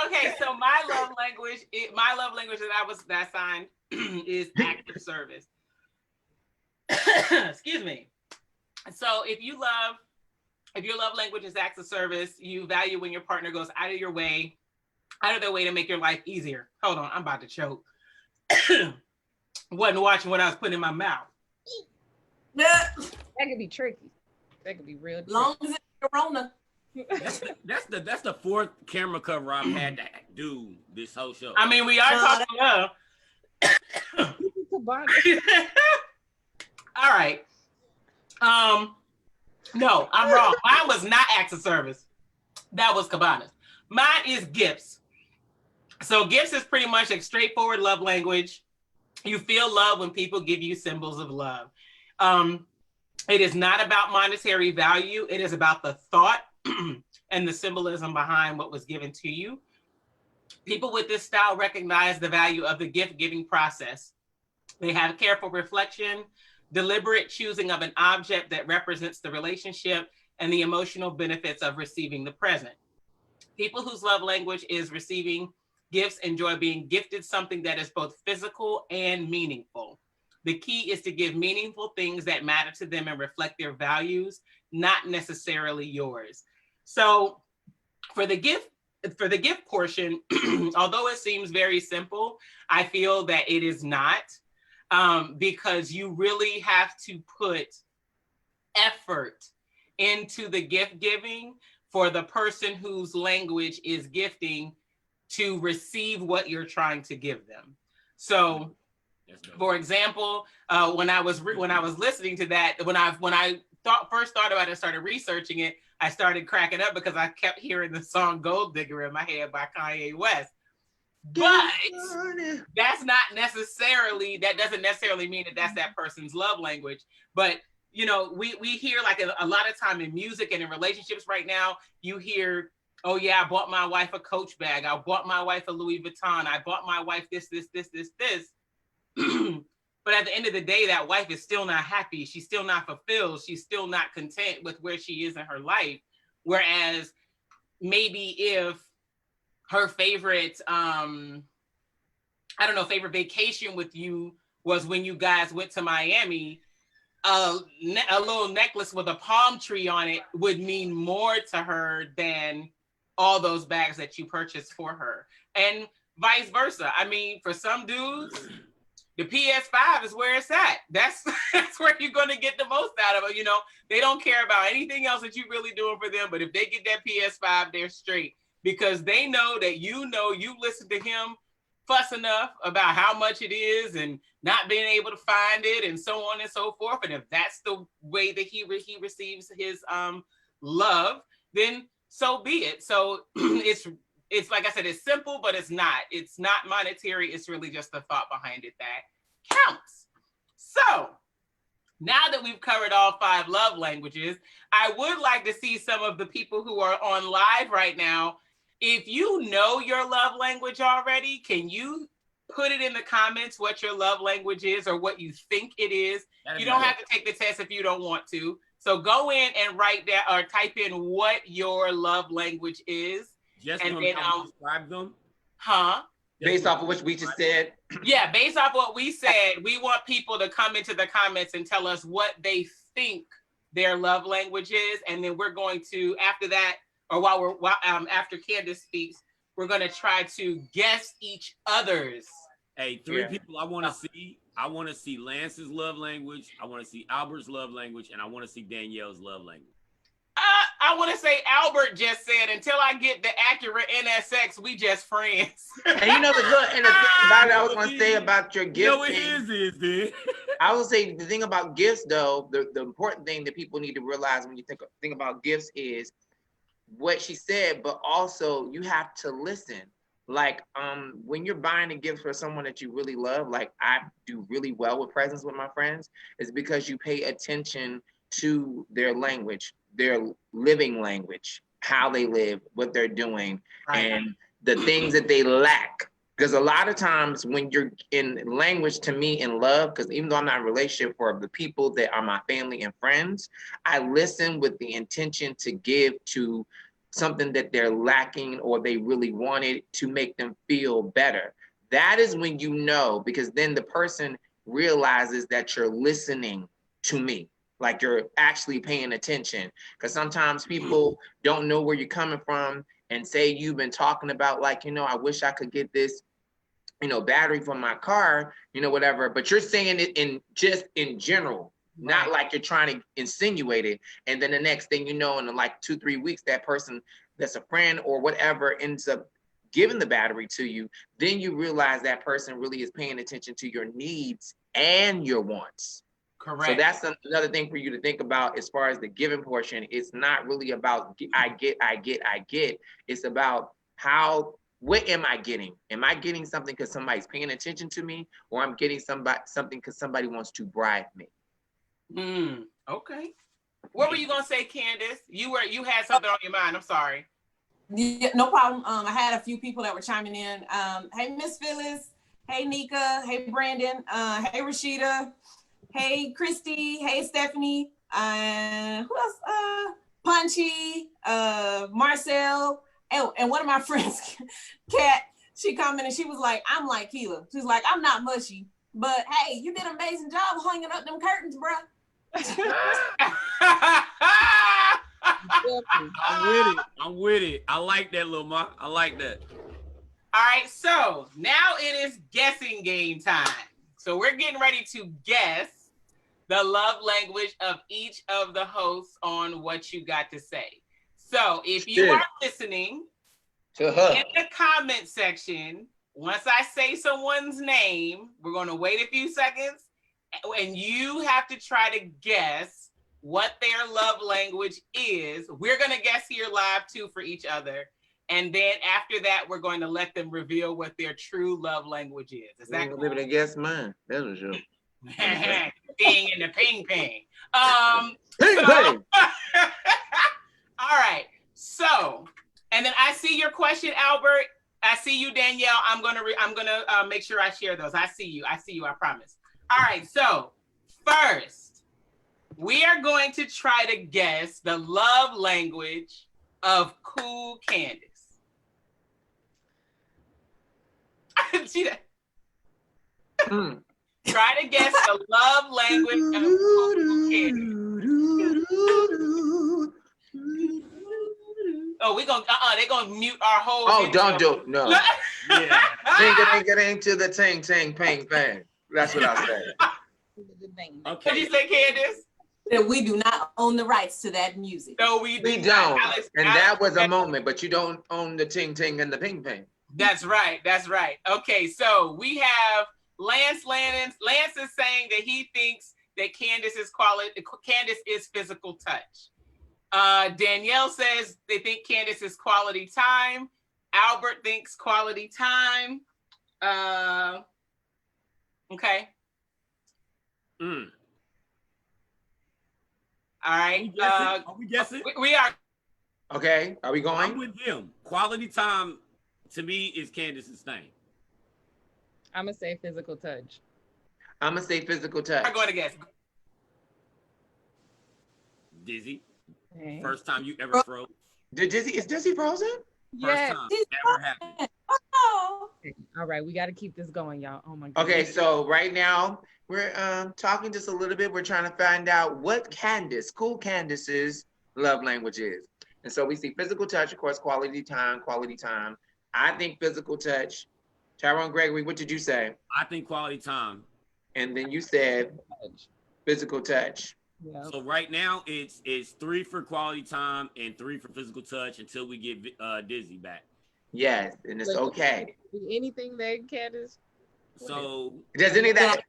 Okay, so my love language that I signed is active service. Excuse me. So if your love language is acts of service, you value when your partner goes out of their way to make your life easier. Hold on, I'm about to choke. Wasn't watching what I was putting in my mouth. That could be tricky. That could be real tricky. Long as it's Corona. That's the fourth camera cover I've had to do this whole show. I mean, we are talking love. All right. No, I'm wrong. Mine was not acts of service. That was Cabanas. Mine is gifts. So gifts is pretty much a straightforward love language. You feel love when people give you symbols of love. It is not about monetary value. It is about the thought and the symbolism behind what was given to you. People with this style recognize the value of the gift giving process. They have careful reflection, deliberate choosing of an object that represents the relationship, and the emotional benefits of receiving the present. People whose love language is receiving gifts enjoy being gifted something that is both physical and meaningful. The key is to give meaningful things that matter to them and reflect their values, not necessarily yours. So for the gift portion, although it seems very simple, I feel that it is not, because you really have to put effort into the gift giving for the person whose language is gifting to receive what you're trying to give them. So, for example, when I was listening to that, when I first thought about it, started researching it, I started cracking up because I kept hearing the song "Gold Digger" in my head by Kanye West. But that doesn't necessarily mean that that's that person's love language. But you know, we hear like a lot of time in music and in relationships right now, you hear, oh yeah, I bought my wife a Coach bag. I bought my wife a Louis Vuitton. I bought my wife this. But at the end of the day, that wife is still not happy. She's still not fulfilled. She's still not content with where she is in her life. Whereas maybe if her favorite, favorite vacation with you was when you guys went to Miami, a little necklace with a palm tree on it would mean more to her than all those bags that you purchased for her. And vice versa. I mean, for some dudes, the PS5 is where it's at. That's where you're going to get the most out of it. You know, they don't care about anything else that you're really doing for them. But if they get that PS5, they're straight, because they know that you listen to him fuss enough about how much it is and not being able to find it and so on and so forth. And if that's the way that he receives his love, then so be it. So it's like I said, it's simple, but it's not monetary. It's really just the thought behind it that counts. So now that we've covered all 5 love languages, I would like to see some of the people who are on live right now. If you know your love language already, can you put it in the comments what your love language is or what you think it is? You don't have to take the test if you don't want to. So go in and write that or type in what your love language is. Just and then describe them. Based off of what we just said. Yeah, based off what we said, we want people to come into the comments and tell us what they think their love language is, and then we're going to, after that, or after Candace speaks, we're going to try to guess each other's. Hey, 3 people I want to see. I want to see Lance's love language. I want to see Albert's love language, and I want to see Danielle's love language. I want to say Albert just said, until I get the accurate NSX, we just friends. And you know the thing about it, I was going to say about your gift. No, it is, dude. I will say the thing about gifts, though, the important thing that people need to realize when you think about gifts is what she said, but also you have to listen. Like when you're buying a gift for someone that you really love, like I do really well with presents with my friends, is because you pay attention to their language, their living language, how they live, what they're doing, and the things that they lack. Because a lot of times when you're in language, to me, in love, because even though I'm not in a relationship, for the people that are my family and friends, I listen with the intention to give to something that they're lacking or they really wanted to make them feel better. That is when you know, because then the person realizes that you're listening to me. Like you're actually paying attention, because sometimes people don't know where you're coming from and say you've been talking about, like, I wish I could get this, battery from my car, whatever. But you're saying it in general, not like you're trying to insinuate it. And then the next thing you know, in like 2-3 weeks, that person that's a friend or whatever ends up giving the battery to you. Then you realize that person really is paying attention to your needs and your wants. Correct. So that's another thing for you to think about as far as the giving portion. It's not really about I get. It's about what am I getting? Am I getting something because somebody's paying attention to me, or I'm getting something because somebody wants to bribe me? Okay. What were you gonna say, Candace? You had something on your mind. I'm sorry. Yeah, no problem. I had a few people that were chiming in. Hey, Miss Phyllis. Hey, Nika. Hey, Brandon. Hey, Rashida. Hey, Christy. Hey, Stephanie. Who else? Punchy. Marcel. Oh, and one of my friends, Kat, she commented. She was like, "I'm like Keela." She's like, "I'm not mushy, but hey, you did an amazing job hanging up them curtains, bro." I'm with it. I like that, Lil Ma. I like that. All right, so now it is guessing game time. So we're getting ready to guess the love language of each of the hosts on What You Got to Say. So if you are listening, in the comment section, once I say someone's name, we're going to wait a few seconds, and you have to try to guess what their love language is. We're going to guess here live too for each other. And then after that, we're going to let them reveal what their true love language is. Is that cool? I'm to guess mine. That was you. Ding in the ping ping. Ping ping. All right. So, and then I see your question, Albert. I see you, Danielle. I'm gonna make sure I share those. I see you. I promise. All right. So first, we are going to try to guess the love language of Cool Candace. See that? Try to guess the love language of Cool Candace. Oh, they're gonna mute our whole. Oh, don't do it. No. Yeah. Ding to the ting ting ping ping. That's what I said. Okay. What did you say, Candace? That we do not own the rights to that music. No, we don't. Alex, that was a moment, but you don't own the ting ting and the ping ping. That's right. Okay, so we have Lance. Lance is saying that he thinks that Candace is physical touch. Danielle says they think Candace is quality time. Albert thinks quality time. Okay. All right. Are we guessing? We are. Okay. Are we going? I'm with him. Quality time to me is Candace's thing. I'm gonna say physical touch. I'm gonna say physical touch. I'm going to guess. Dizzy. First time you ever froze. Is Dizzy frozen? Yes. First time ever happened. Oh. All right, we got to keep this going, y'all. Oh my God. Okay, so right now we're talking just a little bit. We're trying to find out what Cool Candace's love language is. And so we see physical touch, of course, quality time. I think physical touch. Tyrone Gregory, what did you say? I think quality time. And then you said physical touch. Yeah. So right now it's 3 for quality time and 3 for physical touch until we get Dizzy back. Yes, and it's okay. Anything that Candace? So does any of that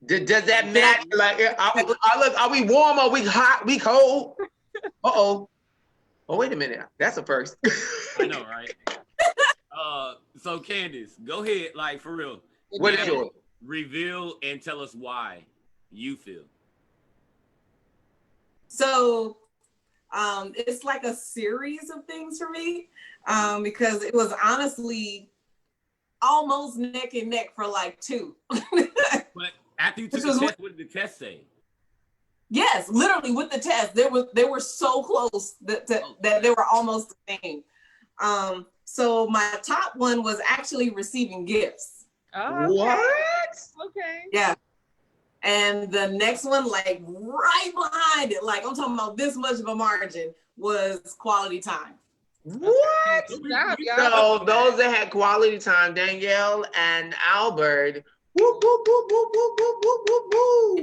does that match? Like, are we warm? Are we hot? We cold? Oh, wait a minute. That's a first. I know, right? So Candace, go ahead, like for real. What is yours? Reveal and tell us why you feel. So it's like a series of things for me because it was honestly almost neck and neck for like 2. But after you took the test, what did the test say? Yes, literally with the test, they were so close that they were almost the same. So my top one was actually receiving gifts. Oh, okay. What? Okay. Yeah. And the next one, like right behind it, like I'm talking about this much of a margin, was quality time. What? Good job, So those that had quality time, Danielle and Albert. Whoop, whoop, whoop, whoop, whoop, whoop, whoop, whoop, whoop.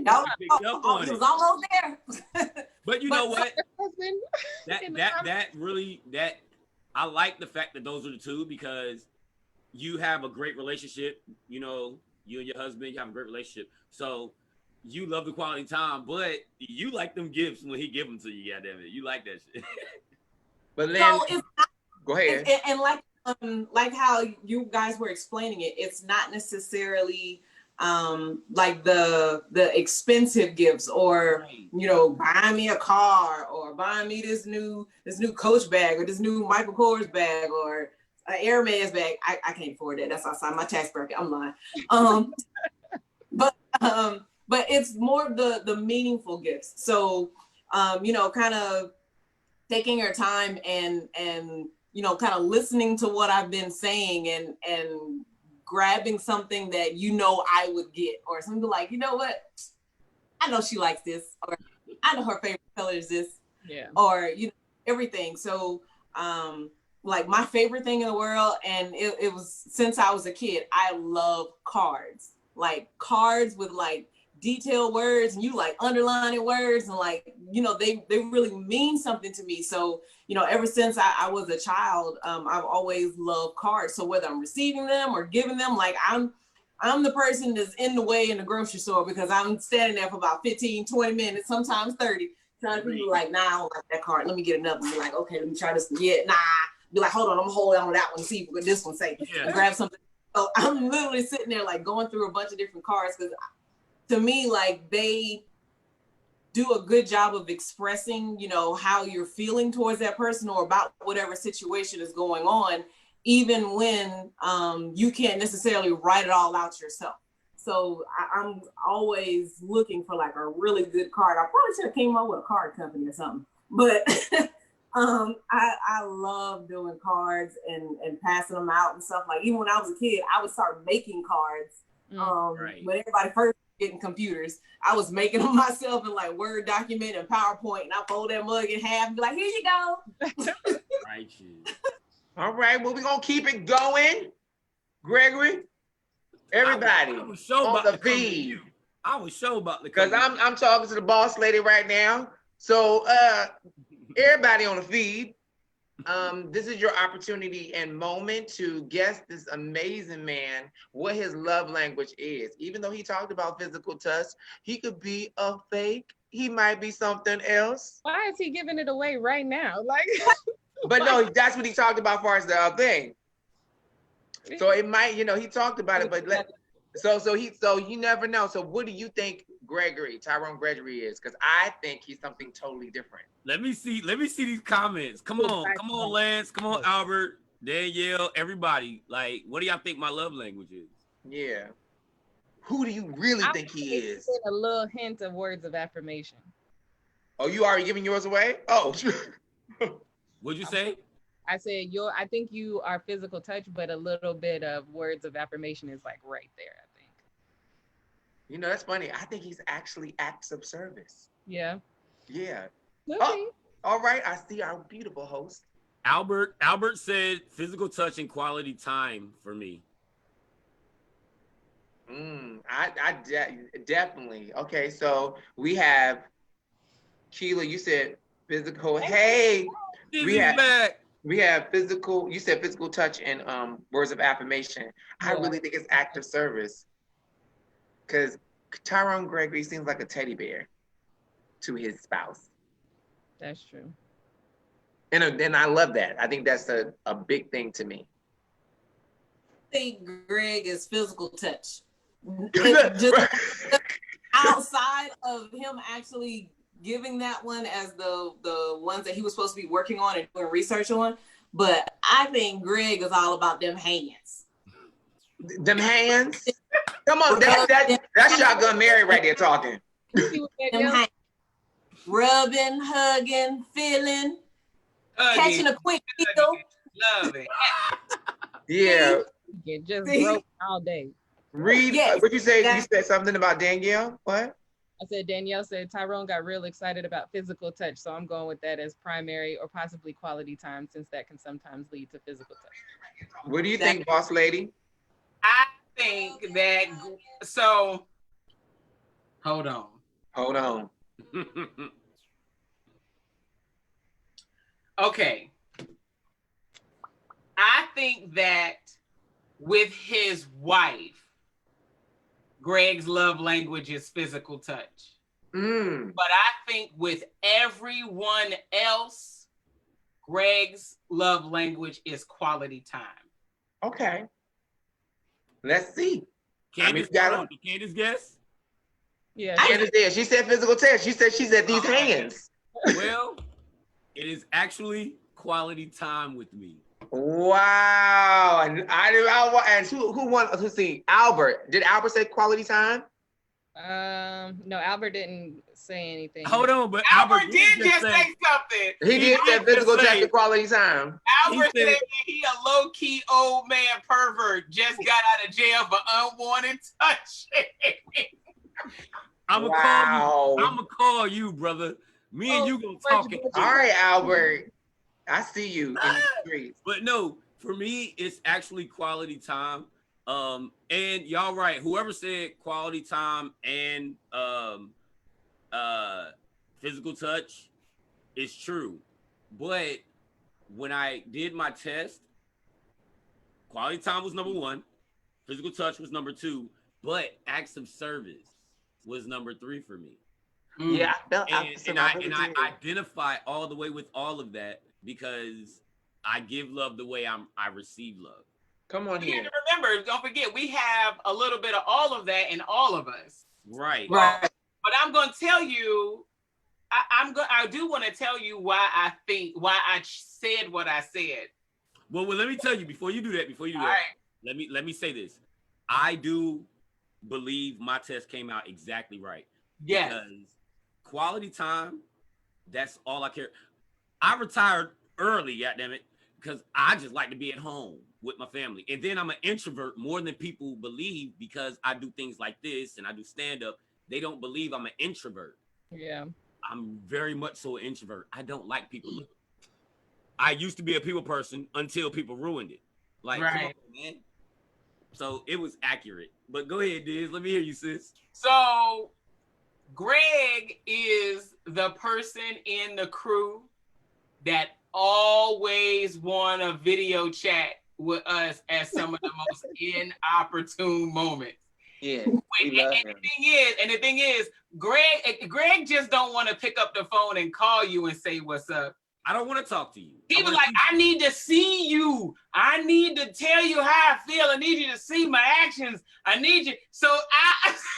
It was almost there. But you know what? that I like the fact that those are the 2 because you have a great relationship. You know, you and your husband, you have a great relationship. So you love the quality time, but you like them gifts when he give them to you. Goddamn it, you like that shit. But then, So it's not, go ahead. and like like how you guys were explaining it, it's not necessarily like the expensive gifts or buying me a car or buying me this new Coach bag or this new Michael Kors bag or an Hermes bag. I can't afford that. That's outside my tax bracket. I'm lying. But it's more of the meaningful gifts. So kind of taking your time and kind of listening to what I've been saying and grabbing something that I would get, or something like, what, I know she likes this, or I know her favorite color is this, or everything. So like my favorite thing in the world, and it was since I was a kid, I love cards, like cards with like detailed words, and you like underlining words, and like they really mean something to me. So ever since I was a child, I've always loved cards. So whether I'm receiving them or giving them, like I'm the person that's in the way in the grocery store, because I'm standing there for about 15-20 minutes, sometimes 30, trying to be like, nah, I don't like that card, let me get another one. Be like, okay, let me try this one. Yeah, nah. Be like, hold on, I'm gonna hold on to that one and see what this one say. And grab something. So I'm literally sitting there like going through a bunch of different cards, because to me, like, they do a good job of expressing, how you're feeling towards that person or about whatever situation is going on, even when you can't necessarily write it all out yourself. So I'm always looking for like a really good card. I probably should have came up with a card company or something, but I love doing cards and passing them out and stuff. Like even when I was a kid, I would start making cards. When everybody first getting computers, I was making them myself in like Word document and PowerPoint, and I fold that mug in half and be like, here you go. All right, well, we're gonna keep it going. Gregory, everybody on the feed. I was sure about the, because I'm talking to the boss lady right now. So everybody on the feed, this is your opportunity and moment to guess this amazing man what his love language is. Even though he talked about physical touch, he could be a fake. He might be something else. Why is he giving it away right now? Like, but no, that's what he talked about as far as the thing. So it might, he talked about it, but so you never know. So what do you think Tyrone Gregory is? Because I think he's something totally different. Let me see these comments. Come on, Lance. Come on, Albert, Danielle, everybody. Like, what do y'all think my love language is? Yeah. Who do you really think he is? A little hint of words of affirmation. Oh, you already giving yours away? Oh. What'd you say? I said I think you are physical touch, but a little bit of words of affirmation is like right there, I think. That's funny. I think he's actually acts of service. Yeah. Yeah. Oh, all right. I see our beautiful host. Albert said physical touch and quality time for me. I definitely. Okay, so we have Keela, you said physical. Hey, we have physical. You said physical touch and words of affirmation. Yeah. I really think it's act of service, because Tyrone Gregory seems like a teddy bear to his spouse. That's true. And I love that. I think that's a big thing to me. I think Greg is physical touch. Just outside of him actually giving that one as the ones that he was supposed to be working on and doing research on, but I think Greg is all about them hands. Them hands? Come on, that's Shotgun Mary right there talking. Them hands. Rubbing, hugging, feeling, catching a quick feel. Love it. Yeah. Get just broke all day. Read, what'd you say? You said something about Danielle? What? I said Danielle said Tyrone got real excited about physical touch, so I'm going with that as primary or possibly quality time, since that can sometimes lead to physical touch. What do you think, boss lady? I think that, so, hold on. Okay. I think that with his wife, Greg's love language is physical touch. But I think with everyone else, Greg's love language is quality time. Okay. Let's see. Candace, Candace guess? Yeah. Candace did. She said physical touch. She said these hands. Well, it is actually quality time with me. Wow. And and who won? Let's see. Albert. Did Albert say quality time? No, Albert didn't say anything. Hold on, but Albert did just say something. He did say physical touch and quality time. Albert said that he a low-key old man pervert just got out of jail for unwanted touching. I'm gonna call you, brother. Me and you gonna talk it. All right, Albert. I see you in the streets. But no, for me, it's actually quality time. And y'all right, whoever said quality time and physical touch is true. But when I did my test, quality time was number 1, physical touch was number 2, but acts of service was number 3 for me. Yeah, I identify all the way with all of that because I give love the way I receive love. Come on here. Remember, don't forget, we have a little bit of all of that in all of us. Right. But I'm going to tell you, I do want to tell you why I said what I said. Well, let me tell you before you do that. Right. Let me say this. I do believe my test came out exactly right. Yes. Because quality time, that's all I care. I retired early, goddammit, because I just like to be at home with my family. And then I'm an introvert more than people believe because I do things like this and I do stand-up. They don't believe I'm an introvert. Yeah. I'm very much so an introvert. I don't like people. I used to be a people person until people ruined it. Like, right. Come on, man. So it was accurate. But go ahead, Diz. Let me hear you, sis. So Greg is the person in the crew that always want a video chat with us at some of the most inopportune moments. Yeah. And the thing is, Greg just don't want to pick up the phone and call you and say what's up. I don't want to talk to you. He was like, I need to see you. I need to tell you how I feel. I need you to see my actions. I need you. So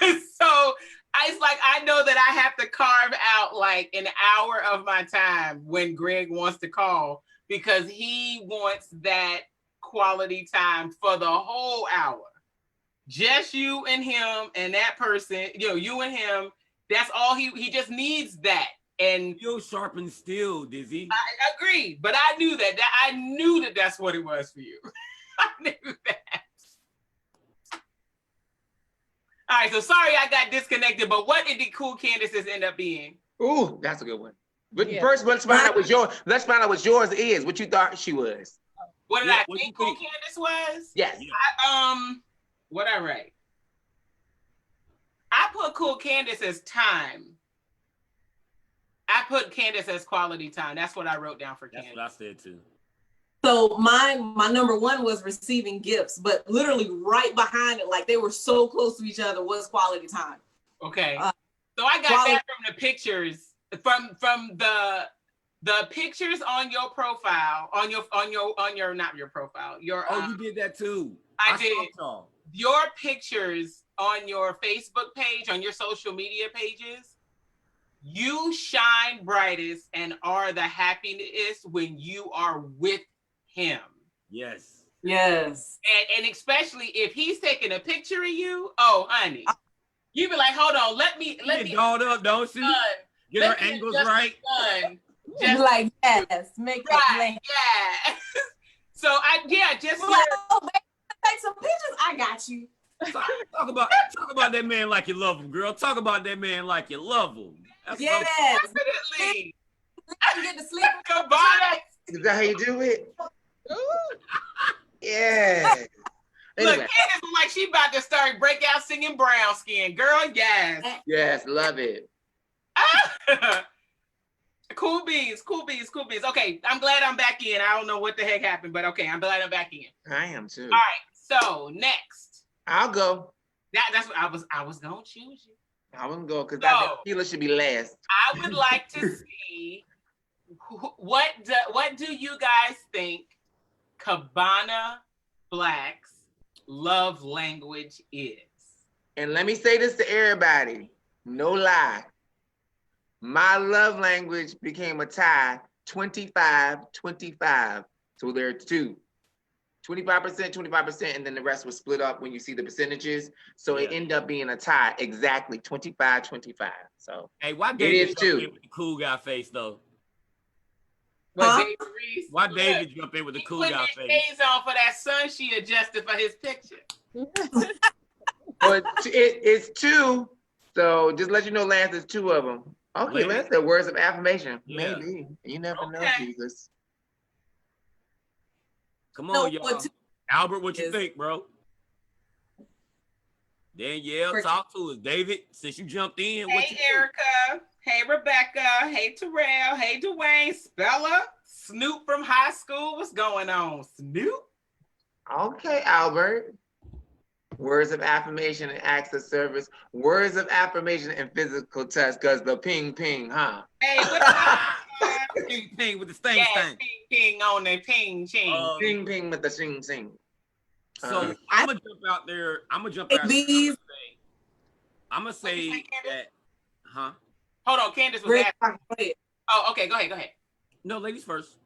it's like, I know that I have to carve out like an hour of my time when Greg wants to call because he wants that quality time for the whole hour. Just you and him and that person, you and him. That's all he just needs that. And steel sharpens steel, Dizzy. I agree, but I knew that. I knew that that's what it was for you. I knew that. All right, so sorry I got disconnected, but what did the cool Candaces end up being? Ooh, that's a good one. But first, let's find out what yours is. What you thought she was. What did I think cool Candace was? Yes. What I write? I put cool Candace as time. I put Candace as quality time. That's what I wrote down for Candace. That's what I said too. So my number 1 was receiving gifts, but literally right behind it, like they were so close to each other, was quality time. Okay. So I got that from the pictures, from the pictures on your profile, not your profile. You did that too. I did. Your pictures on your Facebook page, on your social media pages. You shine brightest and are the happiest when you are with him. Yes. Yes. And especially if he's taking a picture of you, oh honey, you be like, hold on, let me dolled up, don't she? Get her angles right. Just like yes, make right, yeah. So just like, oh, baby, take some pictures. I got you. Talk about that man like you love him, girl. Talk about that man like you love him. Yes, definitely. You get to sleep. Goodbye. Is that how you do it? Yeah. Look, Candace like she about to start break out singing Brown Skin. Girl, yes. Yes, love it. Cool beans. Okay, I'm glad I'm back in. I don't know what the heck happened, but okay, I'm glad I'm back in. I am too. All right, so next. I'll go. That's what I was gonna choose you. I wouldn't go because Keela should be last. I would like to see what do you guys think Cabana Black's love language is? And let me say this to everybody, no lie. My love language became a tie 25-25. So there are two. 25%, 25%, and then the rest was split up when you see the percentages. So it ended up being a tie, exactly 25-25. So hey, why it David is jump in too. with the cool guy face though? Huh? Why David jump in with the cool guy face? He put on for that sun she adjusted for his picture. But it's two. So just let you know, Lance, there's two of them. Okay, Lance said words of affirmation. Yeah. Maybe. You never know, Jesus. Come on, y'all. Albert, what you think, bro? Danielle, talk to us. David, since you jumped in. Hey, Erica. Hey, Rebecca. Hey, Terrell. Hey, Dwayne. Spella. Snoop from high school. What's going on, Snoop? Okay, Albert. Words of affirmation and acts of service. Words of affirmation and physical touch, because the ping ping, huh? Hey, what's ping ping with the sting sting. Ping ping on the ping ching. Ping ping with the sing sing. So I'm gonna jump out there. I'm gonna jump out there. I'm gonna say that, huh? Hold on, Candace was asking. Oh, okay, go ahead. No, ladies first.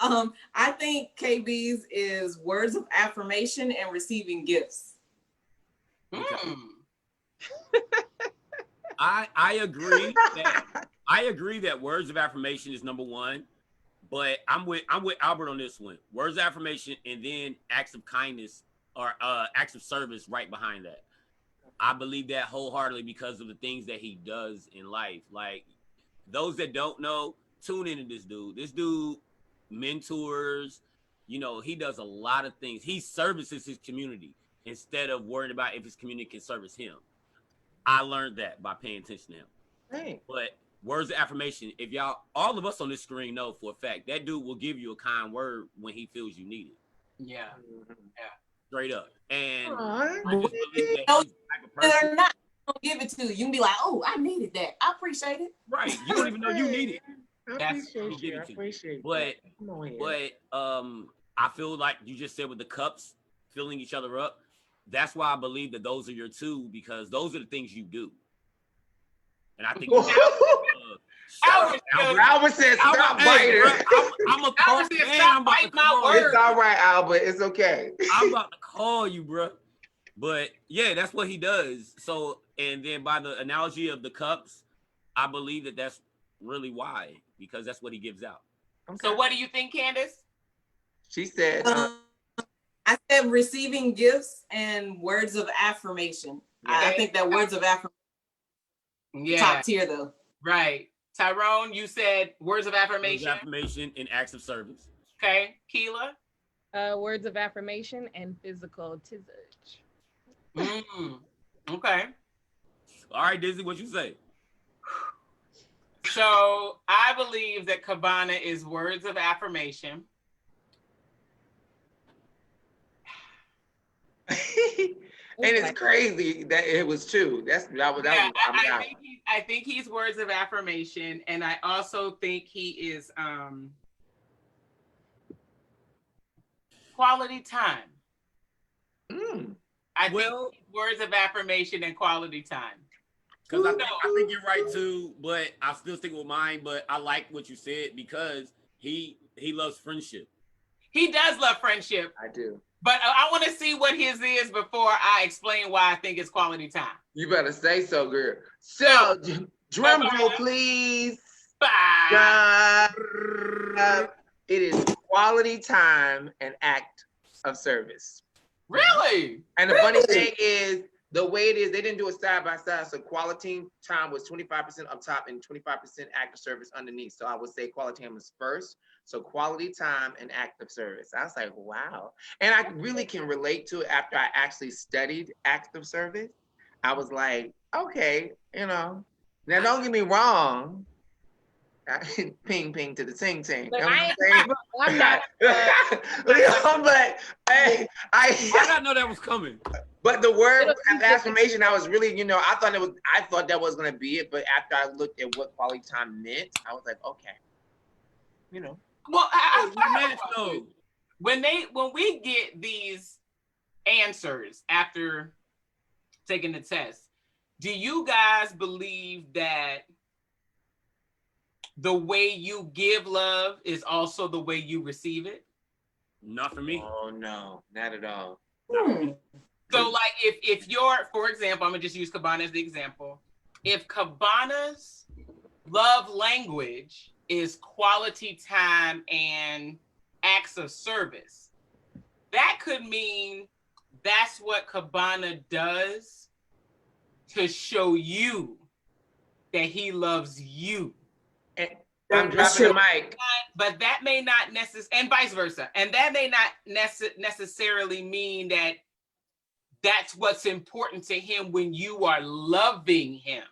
I think KB's is words of affirmation and receiving gifts. Okay. I agree that words of affirmation is number one, but I'm with Albert on this one. Words of affirmation and then acts of kindness or acts of service right behind that. I believe that wholeheartedly because of the things that he does in life. Like those that don't know, tune into this dude. This dude mentors, he does a lot of things. He services his community instead of worrying about if his community can service him. I learned that by paying attention to him. Hey. But words of affirmation, if all of us on this screen know for a fact, that dude will give you a kind word when he feels you need it. Yeah. Straight up. And I just believe that he's the type of person. They're not gonna give it to you. You can be like, oh, I needed that. I appreciate it. Right. You don't even know you need it. I appreciate But I feel like you just said with the cups filling each other up, that's why I believe that those are your two, because those are the things you do. And I think Albert said stop biting. I'm a call man. I'm about to call my It's all right, Albert. It's okay. I'm about to call you, bro. But yeah, that's what he does. So, and then by the analogy of the cups, I believe that that's really why, because that's what he gives out. Okay. So what do you think, Candace? She said I said receiving gifts and words of affirmation. I think that words of affirmation top tier though. Right. Tyrone, you said words of affirmation. Words of affirmation and acts of service. Okay. Keela? Words of affirmation and physical touch. Okay. All right, Dizzy, what you say? So I believe that Cabana is words of affirmation. And it's crazy that it was two. I think he's words of affirmation, and I also think he is quality time. I think words of affirmation and quality time. Because I think you're right too, but I still stick with mine. But I like what you said because he loves friendship. He does love friendship. I do. But I want to see what his is before I explain why I think it's quality time. You better say so, girl. So, drum roll, please. It is quality time and act of service. Really? And the funny thing is, the way it is, they didn't do it side by side. So quality time was 25% up top and 25% act of service underneath. So I would say quality time was first. So quality time and act of service. I was like, wow. And I really can relate to it after I actually studied act of service. I was like, okay, Now, don't get me wrong. Ping ping to the ting ting. But I'm not. but hey, I didn't know that was coming. But the word affirmation, I was really, I thought that was gonna be it. But after I looked at what quality time meant, I was like, okay, Well, I when we get these answers after taking the test, do you guys believe that the way you give love is also the way you receive it? Not for me. Oh no, not at all. So like if you're, for example, I'm gonna just use Cabana as the example. If Cabana's love language is quality time and acts of service, that could mean that's what Cabana does to show you that he loves you. And I'm dropping the mic. But that may not and vice versa. And that may not necessarily mean that that's what's important to him when you are loving him.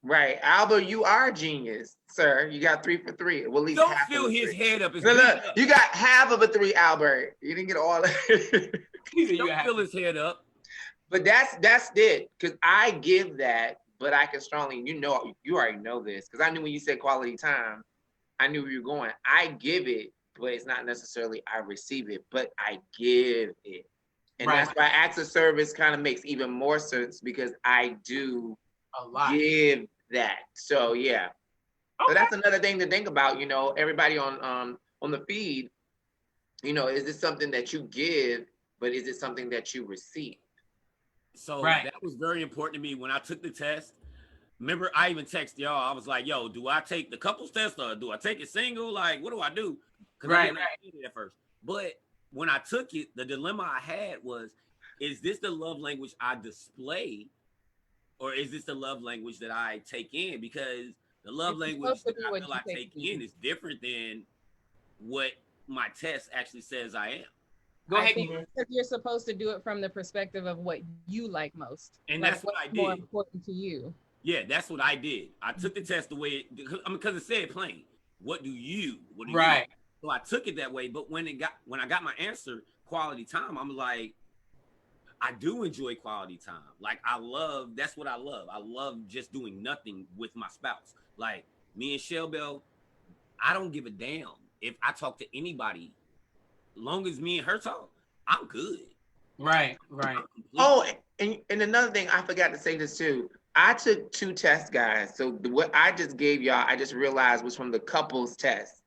Right. Albert, you are a genius, sir. You got 3 for 3. Well, at least don't half fill of his three. head up. Look, you got half of a 3, Albert. You didn't get all of it. Don't fill his head up. But that's it. Because I give that, but I can strongly, you already know this. Because I knew when you said quality time, I knew where you were going. I give it, but it's not necessarily I receive it, but I give it. And that's why acts of service kind of makes even more sense, because I do give that. So yeah. Okay. So that's another thing to think about, everybody on the feed, is this something that you give, but is it something that you receive? So that was very important to me when I took the test. Remember, I even texted y'all. I was like, yo, do I take the couples test or do I take it single? Like, what do I do? Because I didn't understand it at first. But when I took it, the dilemma I had was, is this the love language I display, or is this the love language that I take in? Because the love language that I feel I take in is different than what my test actually says I am. Go ahead. I think you're supposed to do it from the perspective of what you like most. And that's what I did. More important to you. Yeah, that's what I did. I took the test the way because it said plain. What do you? Right. So I took it that way. But when I got my answer, quality time, I'm like, I do enjoy quality time. Like that's what I love. I love just doing nothing with my spouse. Like me and Shell Bell, I don't give a damn if I talk to anybody. Long as me and her talk, I'm good. Right. Oh, and another thing, I forgot to say this too. I took 2 tests, guys. So what I just gave y'all, I just realized was from the couples test.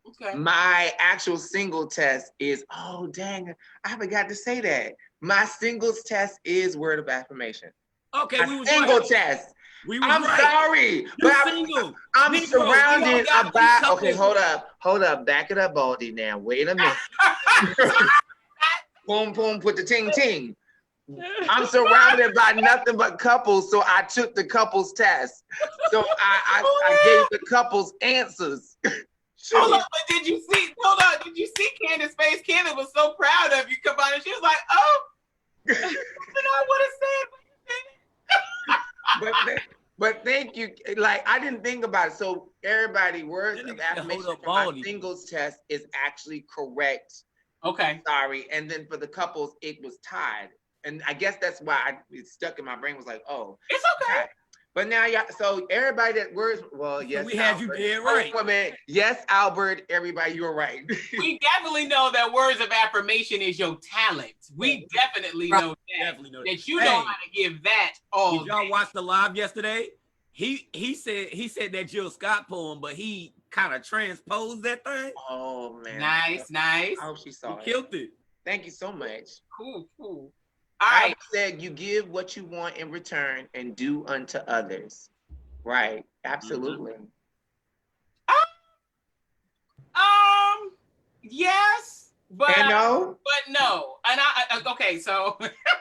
Okay. My actual single test is, oh dang, I forgot to say that. My singles test is word of affirmation. Okay, we single test. I'm sorry, but I'm surrounded by. Okay, hold up, back it up, Baldy. Now, wait a minute. Boom, boom, put the ting ting. I'm surrounded by nothing but couples, so I took the couples test. So I gave the couples answers. Hold on, but did you see Candace's face? Candace was so proud of you, Cabana. She was like, oh, I would have said. But thank you. Like, I didn't think about it. So everybody, words of affirmation for my singles test is actually correct. Okay. Sorry. And then for the couples, it was tied. And I guess that's why it stuck in my brain, was like, oh. It's okay. But now, so everybody that words, well, yes, we had you dead right. Yes, Albert, everybody, you're right. We definitely know that words of affirmation is your talent. We definitely know that. That you know how to give that all. Did y'all watch the live yesterday? He said that Jill Scott poem, but he kind of transposed that thing. Oh man. Nice. I hope she saw it. Killed it. Thank you so much. Cool. I said you give what you want in return and do unto others. Right. Absolutely. Yes, but no. But no. And okay, so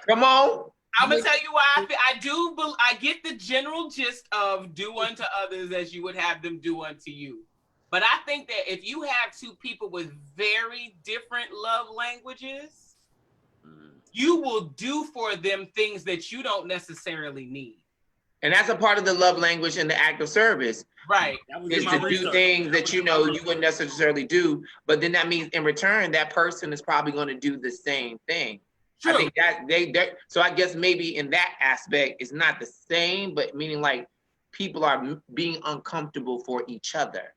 come on. I'm gonna tell you why I get the general gist of do unto others as you would have them do unto you. But I think that if you have 2 people with very different love languages, you will do for them things that you don't necessarily need. And that's a part of the love language and the act of service. Right. Is to do things that you wouldn't necessarily do. But then that means in return, that person is probably going to do the same thing. I think that so I guess maybe in that aspect it's not the same, but meaning like people are being uncomfortable for each other.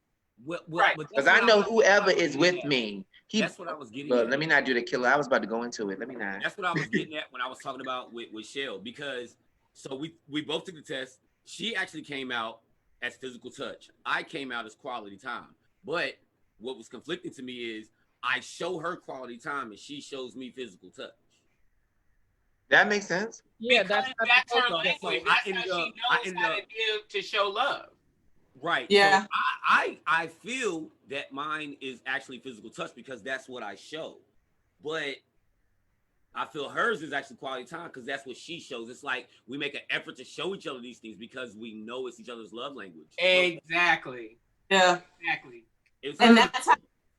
Right. Because I know whoever is with me, that's what I was getting at. at. Let me not do the killer. I was about to go into it. Let me not. That's what I was getting at when I was talking about with Shell, because so we both took the test. She actually came out as physical touch. I came out as quality time. But what was conflicting to me is I show her quality time and she shows me physical touch. That makes sense. Yeah, that's her language. So that's how she knows how to give to show love. Right. Yeah. So I feel that mine is actually physical touch because that's what I show. But I feel hers is actually quality time because that's what she shows. It's like we make an effort to show each other these things because we know it's each other's love language. Exactly. Yeah. Exactly. And that's how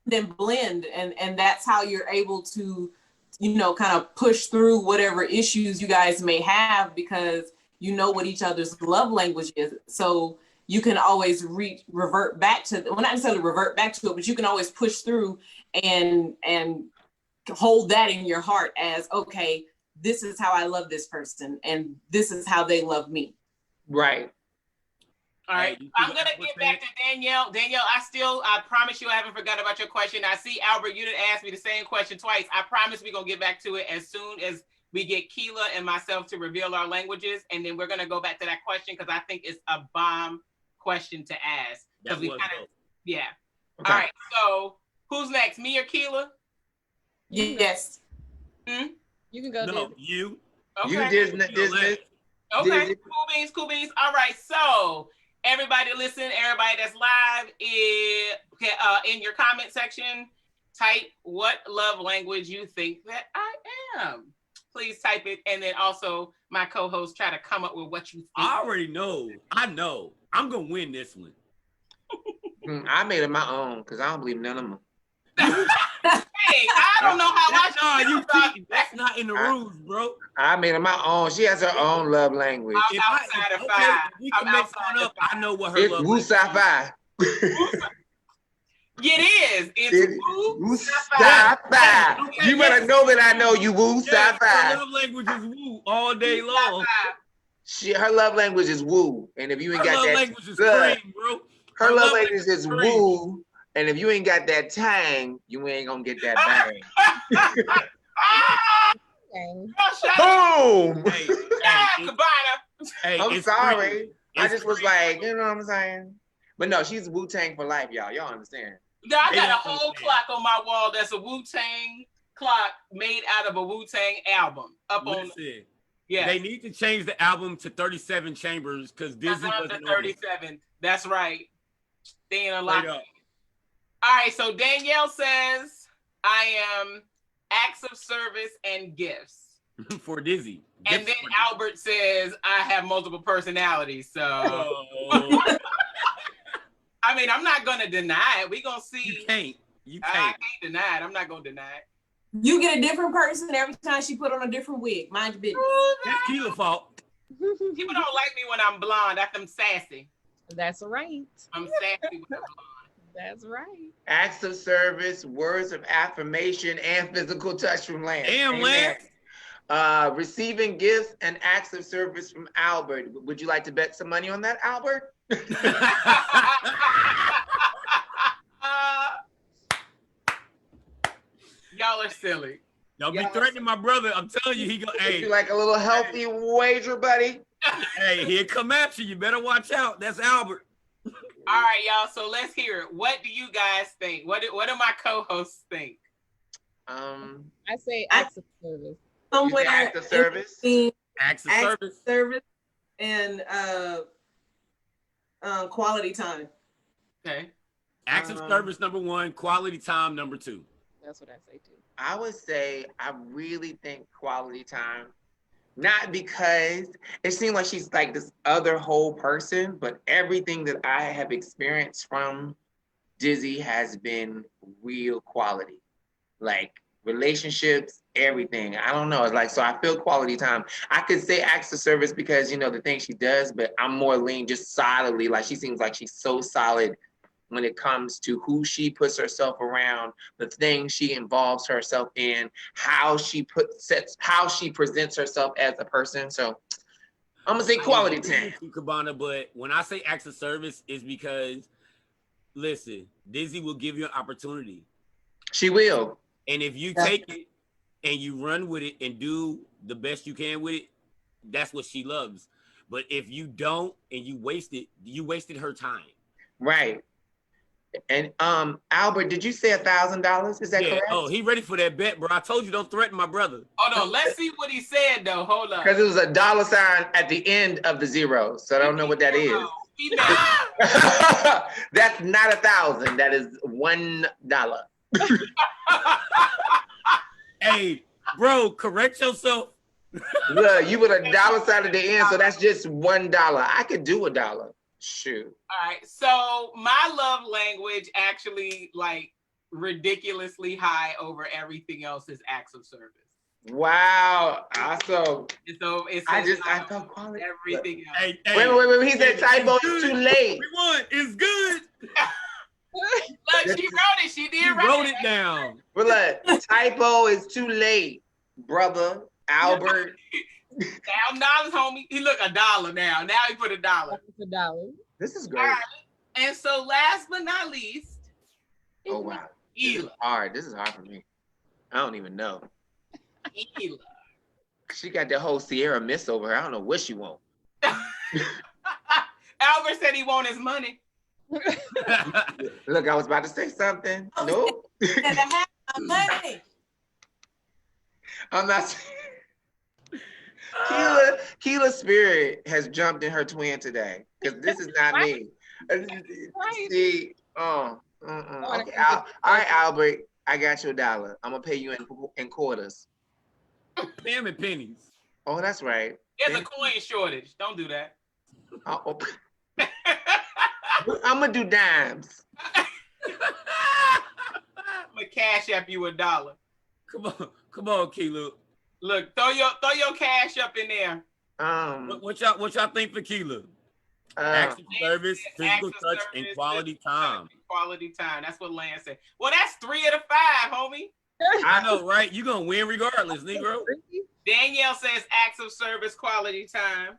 then blend, and that's how you're able to, you know, kind of push through whatever issues you guys may have because you know what each other's love language is. So you can always revert back to, well, not necessarily revert back to it, but you can always push through and hold that in your heart as, okay, this is how I love this person and this is how they love me. Right. All right. I'm going to get back to Danielle. Danielle, I promise you I haven't forgot about your question. I see, Albert, you didn't ask me the same question twice. I promise we're going to get back to it as soon as we get Keela and myself to reveal our languages. And then we're going to go back to that question because I think it's a bomb question to ask. That we was kind of, yeah. Okay. All right. So who's next? Me or Keela? Yes. You can go. No, Disney. you. Okay. You Disney. Okay. Cool beans. All right. So everybody listen, everybody that's live, in your comment section, type what love language you think that I am. Please type it. And then also my co-host try to come up with what you think. I already know. I know. I'm going to win this one. I made it my own because I don't believe none of them. Hey, I don't know how that's not in the rules, bro. I made it my own. She has her own love language. I'm outside of five. We can make fun of. I know what her it's love language is. It's woo sci-fi. You better know that I know you woo sci-fi. Her love language is woo all day long. Her love language is woo, and if you ain't got that, her love language is cream, bro. Her love language is woo, and if you ain't got that tang, you ain't gonna get that bang. Boom! Hey, I'm sorry. I just was like, you know what I'm saying? But no, she's Wu-Tang for life, y'all. Y'all understand? I got a whole clock on my wall that's a Wu-Tang clock made out of a Wu-Tang album. Yeah. They need to change the album to 37 chambers because Disney wasn't 37. That's right. They ain't unlocked. All right, so Danielle says I am acts of service and gifts. For Dizzy. And then Albert says I have multiple personalities. So I mean, I'm not gonna deny it. We're gonna see. You can't. I can't deny it. I'm not gonna deny it. You get a different person every time she put on a different wig. Mind your business. That's Keela's fault. People don't like me when I'm blonde. I'm sassy. That's right. I'm sassy when I'm blonde. That's right. Acts of service, words of affirmation, and physical touch from Lance. Damn, Lance. Receiving gifts and acts of service from Albert. Would you like to bet some money on that, Albert? Y'all are silly. Don't be threatening my brother. I'm telling you, he go. Hey, you like a little healthy wager, buddy? Hey, he'll come at you. You better watch out. That's Albert. All right, y'all. So let's hear it. What do you guys think? What do my co-hosts think? I say acts of service. Somewhere acts of service. Acts of service and quality time. Okay. Acts of service number 1, quality time number 2. That's what I say too. I would say I really think quality time. Not because it seems like she's like this other whole person, but everything that I have experienced from Dizzy has been real quality. Like relationships, everything. I don't know. It's like, so I feel quality time. I could say acts of service because, you know, the things she does, but I'm more lean just solidly. Like she seems like she's so solid, when it comes to who she puts herself around, the things she involves herself in, how she presents herself as a person. So I'm gonna say quality time. Cabana, but when I say acts of service, is because listen, Dizzy will give you an opportunity. She will. And if you take it and you run with it and do the best you can with it, that's what she loves. But if you don't and you waste it, you wasted her time. Right. And Albert, did you say $1,000? Is that correct? Oh, he ready for that bet, bro. I told you don't threaten my brother. Hold on, let's see what he said though. Hold on. Because it was a $sign at the end of the zero, so I don't know what that is. That's not 1,000. That is $1. Hey, bro, correct yourself. Look, you put a $sign at the end, so that's just $1. I could do $1. Shoot. All right. So my love language actually like ridiculously high over everything else is acts of service. Wow. Awesome. So I thought quality. Everything else. Hey. Wait. He said typo is too late. We won. It's good. Look, she wrote it. She did wrote it down. But look, typo is too late, brother. Albert. $1,000, homie. He look $1 now. Now he put $1. $1. This is great. All right. And so last but not least. Oh wow. This is hard. This is hard for me. I don't even know. Hila. She got that whole Sierra Mist over her. I don't know what she want. Albert said he want his money. Look, I was about to say something. Nope. Money. I'm not. Keela's spirit has jumped in her twin today because this is not me. See, okay. All right, Albert, I got you $1. I'm gonna pay you in quarters. Pay him in pennies. Oh, that's right. There's a coin shortage. Don't do that. I'm gonna do dimes. I'm gonna cash app you $1. Come on, Keela. Look, throw your cash up in there. What y'all think for Keela? Acts of service, physical touch, and quality time. Quality time. That's what Lance said. Well, that's 3 out of 5, homie. I know, right? You gonna win regardless, Negro. Danielle says acts of service, quality time.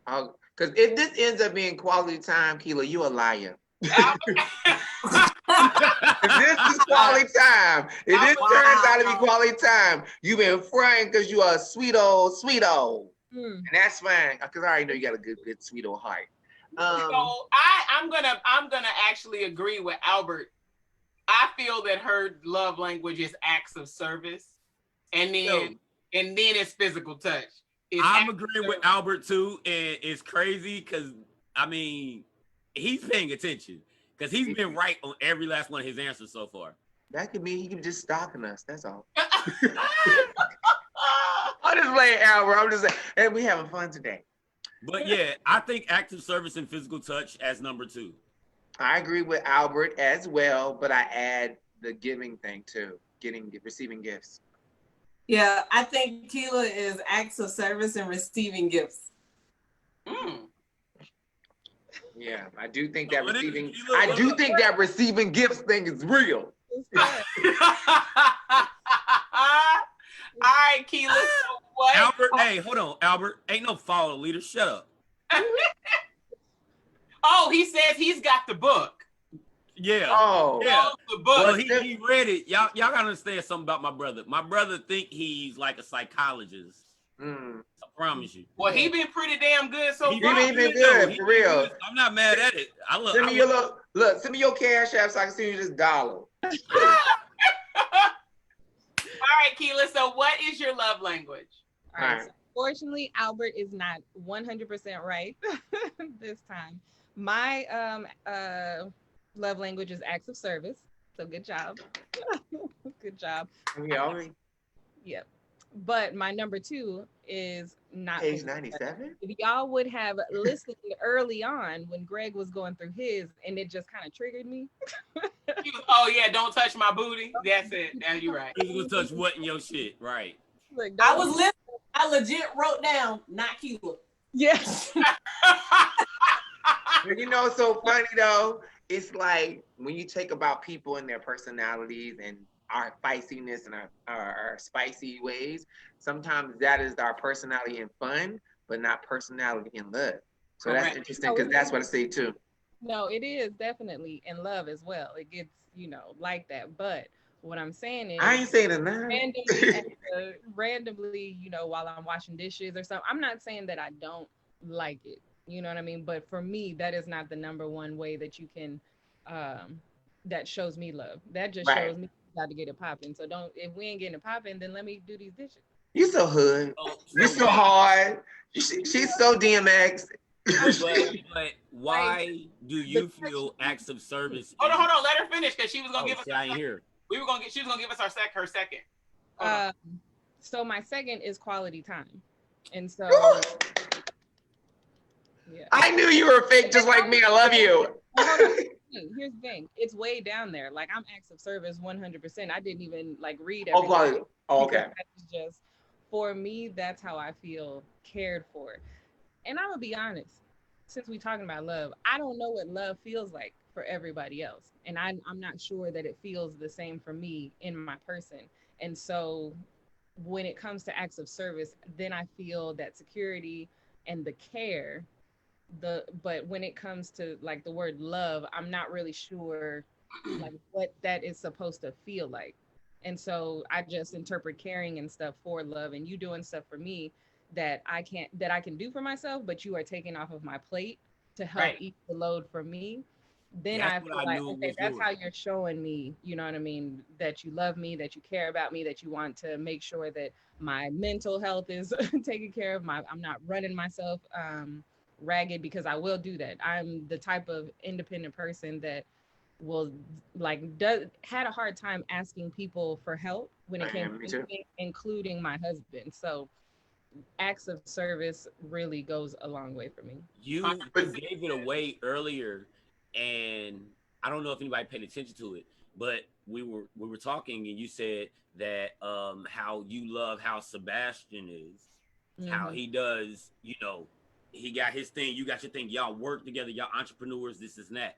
Because if this ends up being quality time, Keela, you a liar. If this is quality time, if this turns out to be quality time, you've been frying because you are a sweet old. And that's fine, because I already know you got a good sweet old heart. So I'm gonna actually agree with Albert. I feel that her love language is acts of service, and then it's physical touch. I'm agreeing with Albert too, and it's crazy because I mean he's paying attention because he's been right on every last one of his answers so far. That could mean he could just stalking us. That's all. I'm just playing, Albert. I'm just saying, hey, we having fun today. But yeah, I think active service and physical touch as number 2. I agree with Albert as well, but I add the giving thing too, receiving gifts. Yeah, I think Keela is acts of service and receiving gifts. Yeah, I do think that receiving gifts thing is real. All right, Keela. What? Albert, hey, hold on, Albert. Ain't no follow leader. Shut up. Oh, he says he's got the book. Yeah. Oh, yeah. The book. Well, he read it. Y'all gotta understand something about my brother. My brother think he's like a psychologist. I promise you. Well, he been pretty damn good so far. He been good, for real. I'm not mad at it. Send me your cash app so I can send you this $1. All right, Keela. So what is your love language? All right. So fortunately, Albert is not 100% right this time. My love language is acts of service. So good job. Good job. Yep. But my number 2 is not page 97. If y'all would have listened early on when Greg was going through his, and it just kind of triggered me. Oh yeah, don't touch my booty. That's it. Now you're right. You gonna touch what in your shit, right? Look, I was listening. I legit wrote down not Keela. Yes. You know, it's so funny though. it's like when you take about people and their personalities and our feistiness and our spicy ways, sometimes that is our personality in fun, but not personality in love. So Correct. that's interesting because that's what I say too. No, it is definitely in love as well. It gets, like that. But what I'm saying I is ain't saying enough. randomly, while I'm washing dishes or something, I'm not saying that I don't like it. You know what I mean? But for me, that is not the number one way that you can that shows me love. That just Right. shows me you got to get it popping. So don't if we ain't getting it popping, then let me do these dishes. You so hood. You So so hard. She's so DMX. but why do you feel acts of service? Hold on. Let her finish because she was gonna give us. I ain't here. She was gonna give us her second. So my second is quality time, and so yeah. I knew you were fake, just like me. I love you. Here's the thing. It's way down there. Like I'm acts of service 100%. I didn't even read Oh, everything. quality. Oh, okay. That's just for me. That's how I feel cared for. And I'm gonna be honest. Since we're talking about love, I don't know what love feels like for everybody else, and I'm not sure that it feels the same for me in my person. And so, when it comes to acts of service, then I feel that security and the care but when it comes to the word love, I'm not really sure what that is supposed to feel like. And so I just interpret caring and stuff for love, and you doing stuff for me that I can do for myself, but you are taking off of my plate to help eat the load for me. Then I feel like, okay, that's how you're showing me, you know what I mean, that you love me, that you care about me, that you want to make sure that my mental health is taken care of. I'm not running myself ragged, because I will do that. I'm the type of independent person that will had a hard time asking people for help when it came to anything, including my husband. So acts of service really goes a long way for me. You gave it away earlier, and I don't know if anybody paid attention to it, but we were talking, and you said that how you love how Sebastian is, how he does, he got his thing, you got your thing, y'all work together, y'all entrepreneurs, this is that.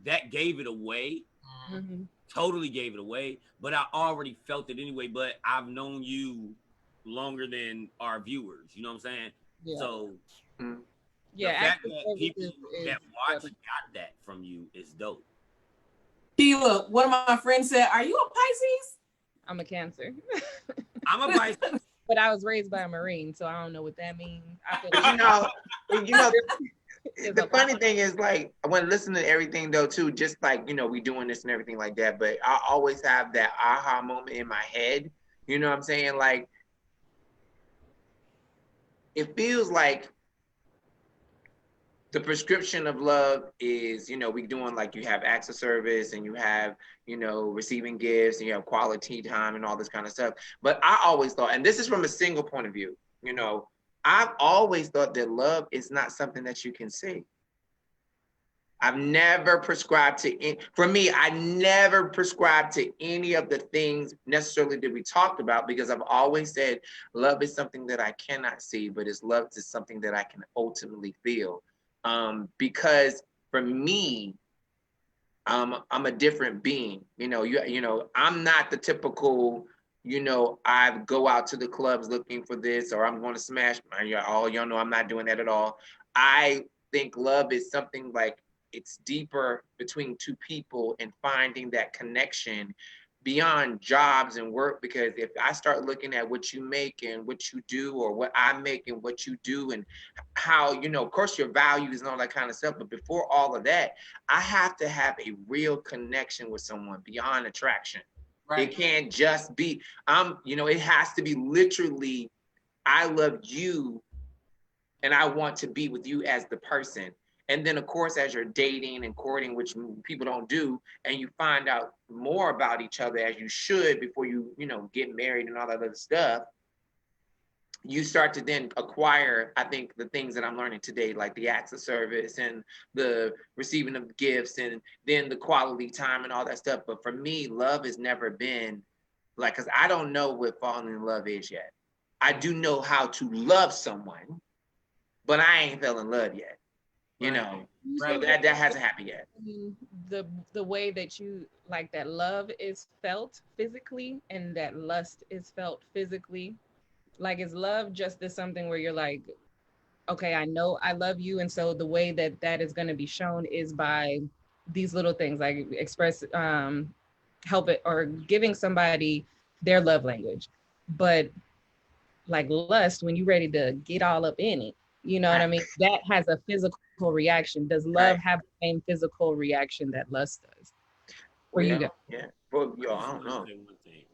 That gave it away. Totally gave it away, but I already felt it anyway. But I've known you longer than our viewers, you know what I'm saying? Yeah. So the fact that people that watch got that from you is dope. Sheila, one of my friends said, "Are you a Pisces?" I'm a Cancer. I'm a Pisces. But I was raised by a Marine, so I don't know what that means. I feel the funny thing is, when listening to everything though too, just we doing this and everything like that, but I always have that aha moment in my head. You know what I'm saying? It feels like the prescription of love is, we doing you have acts of service and you have, receiving gifts and you have quality time and all this kind of stuff. But I always thought, and this is from a single point of view, I've always thought that love is not something that you can see. I've never prescribed to, for me, I never prescribed to any of the things necessarily that we talked about, because I've always said love is something that I cannot see, but love is something that I can ultimately feel. Because for me, I'm a different being. I'm not the typical, I go out to the clubs looking for this, or I'm going to smash. Y'all know I'm not doing that at all. I think love is something it's deeper between two people and finding that connection beyond jobs and work. Because if I start looking at what you make and what you do, or what I make and what you do, and how, of course your values and all that kind of stuff, but before all of that, I have to have a real connection with someone beyond attraction. Right. It can't just be, it has to be literally, I love you and I want to be with you as the person. And then, of course, as you're dating and courting, which people don't do, and you find out more about each other, as you should before you, get married and all that other stuff, you start to then acquire, I think, the things that I'm learning today, like the acts of service and the receiving of gifts, and then the quality time and all that stuff. But for me, love has never been because I don't know what falling in love is yet. I do know how to love someone, but I ain't fell in love yet. So that hasn't happened yet. The way that you like that love is felt physically and that lust is felt physically. Like, is love just this something where you're like, okay, I know I love you, and so the way that that is going to be shown is by these little things, like express, help it, or giving somebody their love language. But like lust, when you're ready to get all up in it, you know what I mean? That has a physical reaction. Does love have the same physical reaction that lust does? Where you go? Yeah. Well, yo, I don't know. One thing.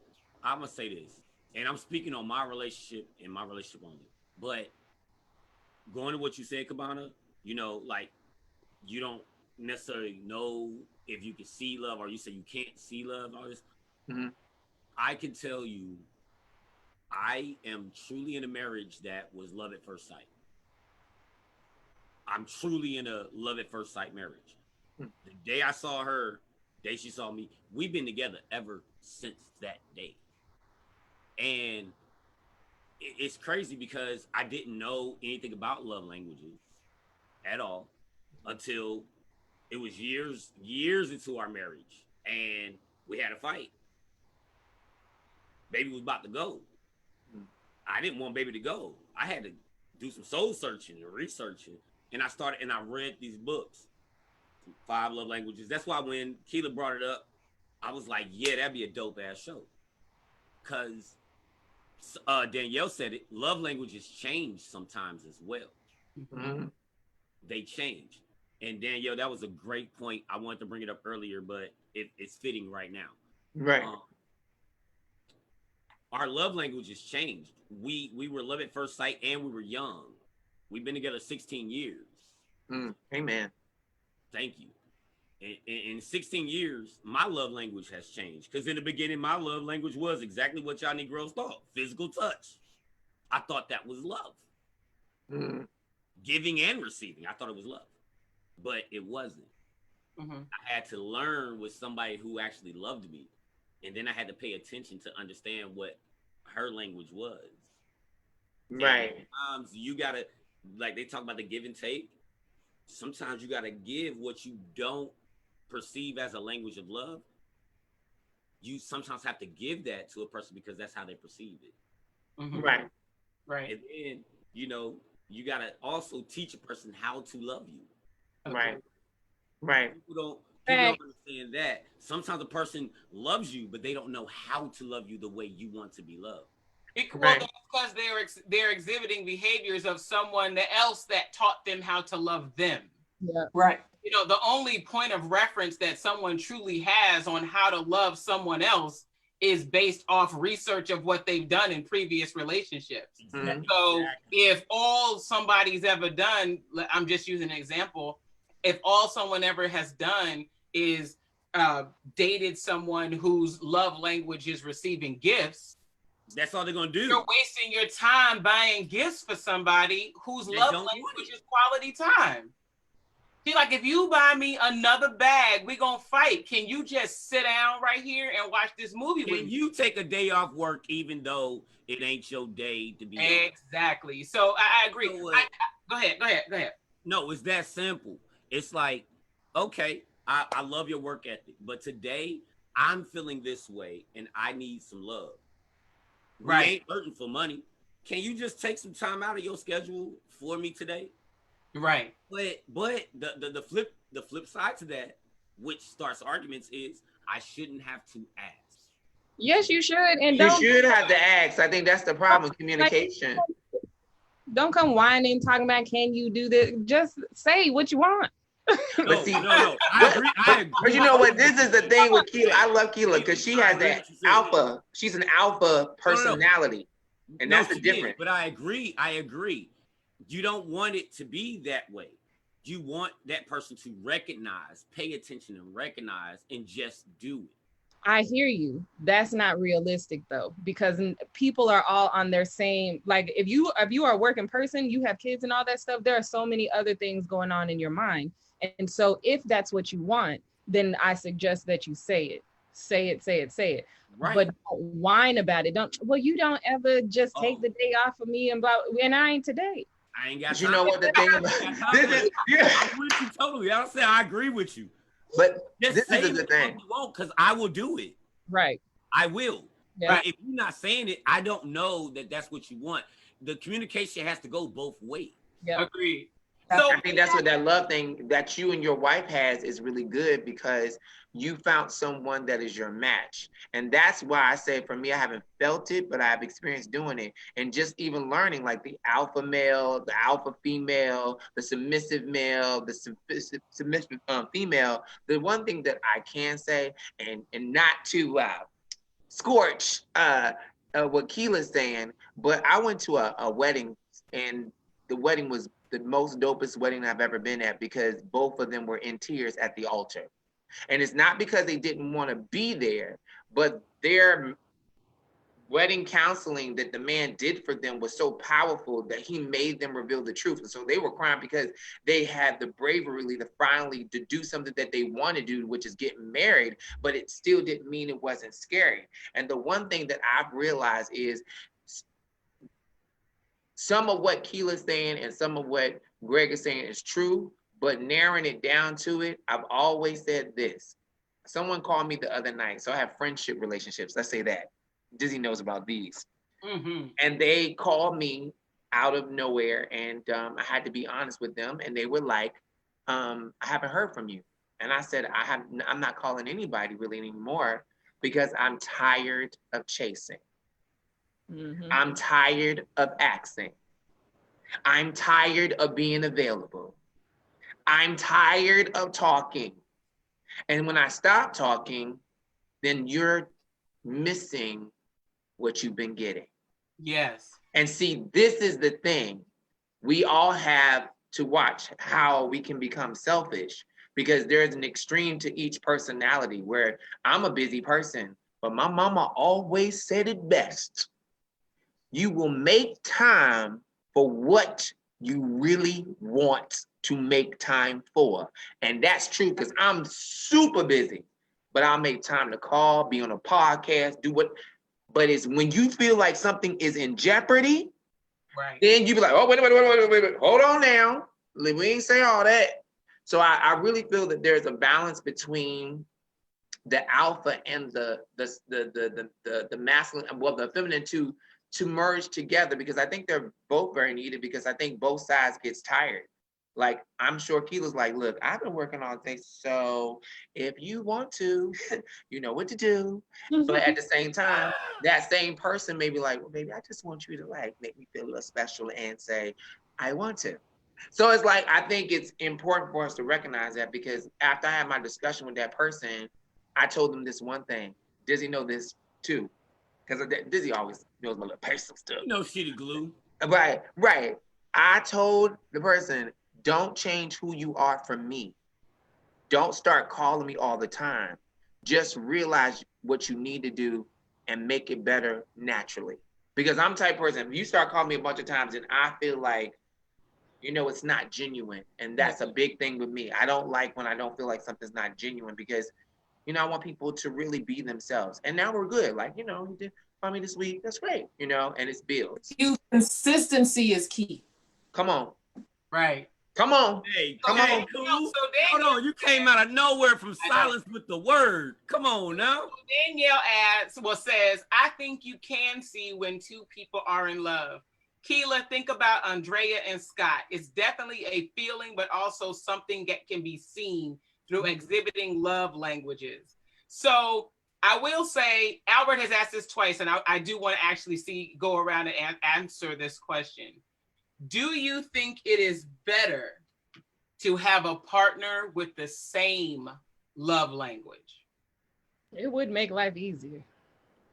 I'm gonna say this, and I'm speaking on my relationship and my relationship only. But going to what you said, Cabana, you know, like you don't necessarily know if you can see love, or you say you can't see love, all this. Mm-hmm. I can tell you, I am truly in a marriage that was love at first sight. I'm truly in a love at first sight marriage. The day I saw her, the day she saw me, we've been together ever since that day. And it's crazy because I didn't know anything about love languages at all until it was years into our marriage, and we had a fight. Baby was about to go. I didn't want baby to go. I had to do some soul searching and researching, and I read these books, 5 Love Languages. That's why when Keela brought it up, I was like, yeah, that'd be a dope ass show. Cause Danielle said it, love languages change sometimes as well. Mm-hmm. They change. And Danielle, that was a great point. I wanted to bring it up earlier, but it's fitting right now. Right. Our love languages changed. We were love at first sight, and we were young. We've been together 16 years. Amen. Thank you. In 16 years, my love language has changed. Because in the beginning, my love language was exactly what y'all Negroes thought: physical touch. I thought that was love. Giving and receiving. I thought it was love. But it wasn't. I had to learn with somebody who actually loved me. And then I had to pay attention to understand what her language was. Right. And sometimes you gotta, like they talk about the give and take. Sometimes you gotta give what you don't perceive as a language of love. You sometimes have to give that to a person because that's how they perceive it. Right. Right. And then, you know, you gotta also teach a person how to love you. Right. Right. People don't understand that. Sometimes a person loves you, but they don't know how to love you the way you want to be loved. Well, that's because they're exhibiting behaviors of someone else that taught them how to love them. Yeah. Right. You know, the only point of reference that someone truly has on how to love someone else is based off research of what they've done in previous relationships. So if all somebody's ever done, I'm just using an example, if all someone ever has done is dated someone whose love language is receiving gifts, that's all they're gonna do. You're wasting your time buying gifts for somebody whose love language is quality time. See, like if you buy me another bag, we gonna fight. Can you just sit down right here and watch this movie with me? Can you take a day off work even though it ain't your day to be Exactly. So I agree. Go ahead. No, it's that simple. It's like, okay, I love your work ethic, but today I'm feeling this way and I need some love. We ain't hurting for money. Can you just take some time out of your schedule for me today? Right. But the flip side to that, which starts arguments, is I shouldn't have to ask. Yes, you should. And you should have to ask. I think that's the problem, communication. Don't come whining, talking about can you do this? Just say what you want. But see, no. I agree. But you know what? This is the thing with Keela. I love Keela because she has that alpha. She's an alpha personality. And that's the difference. But I agree. You don't want it to be that way. You want that person to recognize, pay attention and recognize, and just do it. I hear you. That's not realistic though, because people are all on their same, like if you are a working person, you have kids and all that stuff, there are so many other things going on in your mind. And so if that's what you want, then I suggest that you say it. Say it. Right. But don't whine about it. You don't ever just take the day off of me and blah, and I ain't today. I ain't got time. You know what the thing about this is? I'm with you totally. I don't say I agree with you. But just this say is the thing. You won't, because I will do it. Right. I will. Yeah. But if you're not saying it, I don't know that that's what you want. The communication has to go both ways. Yeah. Agreed. So I think that's what that love thing that you and your wife has is really good, because you found someone that is your match. And that's why I say, for me, I haven't felt it, but I've experienced doing it. And just even learning, like the alpha male, the alpha female, the submissive male, the submissive female. The one thing that I can say, and not to scorch what Keela's saying, but I went to a wedding, and the wedding was the most dopest wedding I've ever been at, because both of them were in tears at the altar. And it's not because they didn't want to be there, but their wedding counseling that the man did for them was so powerful that he made them reveal the truth. And so they were crying because they had the bravery to finally to do something that they want to do, which is getting married, but it still didn't mean it wasn't scary. And the one thing that I've realized is some of what Keela's saying and some of what Greg is saying is true, but narrowing it down to it, I've always said this. Someone called me the other night, so I have friendship relationships. Let's say that. Dizzy knows about these. Mm-hmm. And they called me out of nowhere, and I had to be honest with them. And they were like, I haven't heard from you. And I said, I'm not calling anybody really anymore, because I'm tired of chasing. Mm-hmm. I'm tired of asking. I'm tired of being available. I'm tired of talking. And when I stop talking, then you're missing what you've been getting. Yes. And see, this is the thing. We all have to watch how we can become selfish, because there's an extreme to each personality, where I'm a busy person, but my mama always said it best. You will make time for what you really want to make time for. And that's true, because I'm super busy, but I'll make time to call, be on a podcast, do what. But it's when you feel like something is in jeopardy, right, then you be like, oh, wait, hold on now. We ain't say all that. So I really feel that there's a balance between the alpha and the masculine, well, the feminine to merge together, because I think they're both very needed, because I think both sides gets tired. Like, I'm sure Keela's like, look, I've been working all day, so if you want to, you know what to do. But at the same time, that same person may be like, well, baby, I just want you to like make me feel a little special and say, I want to. So it's like, I think it's important for us to recognize that, because after I had my discussion with that person, I told them this one thing. Dizzy know this too. Because Dizzy always knows my little personal stuff. You know, shitty glue. Right. I told the person, don't change who you are for me. Don't start calling me all the time. Just realize what you need to do and make it better naturally. Because I'm the type of person, if you start calling me a bunch of times and I feel like, you know, it's not genuine. And that's a big thing with me. I don't like when I don't feel like something's not genuine, because you know, I want people to really be themselves. And now we're good. Like, you know, you did find me this week. That's great. You know, and it's builds. Consistency is key. Come on. Right. Come on. Hey, come on. So hold on. You came out of nowhere from silence with the word. Come on now. So Danielle says, I think you can see when two people are in love. Keela, think about Andrea and Scott. It's definitely a feeling, but also something that can be seen through exhibiting love languages. So I will say, Albert has asked this twice, and I do want to actually go around and answer this question. Do you think it is better to have a partner with the same love language? It would make life easier.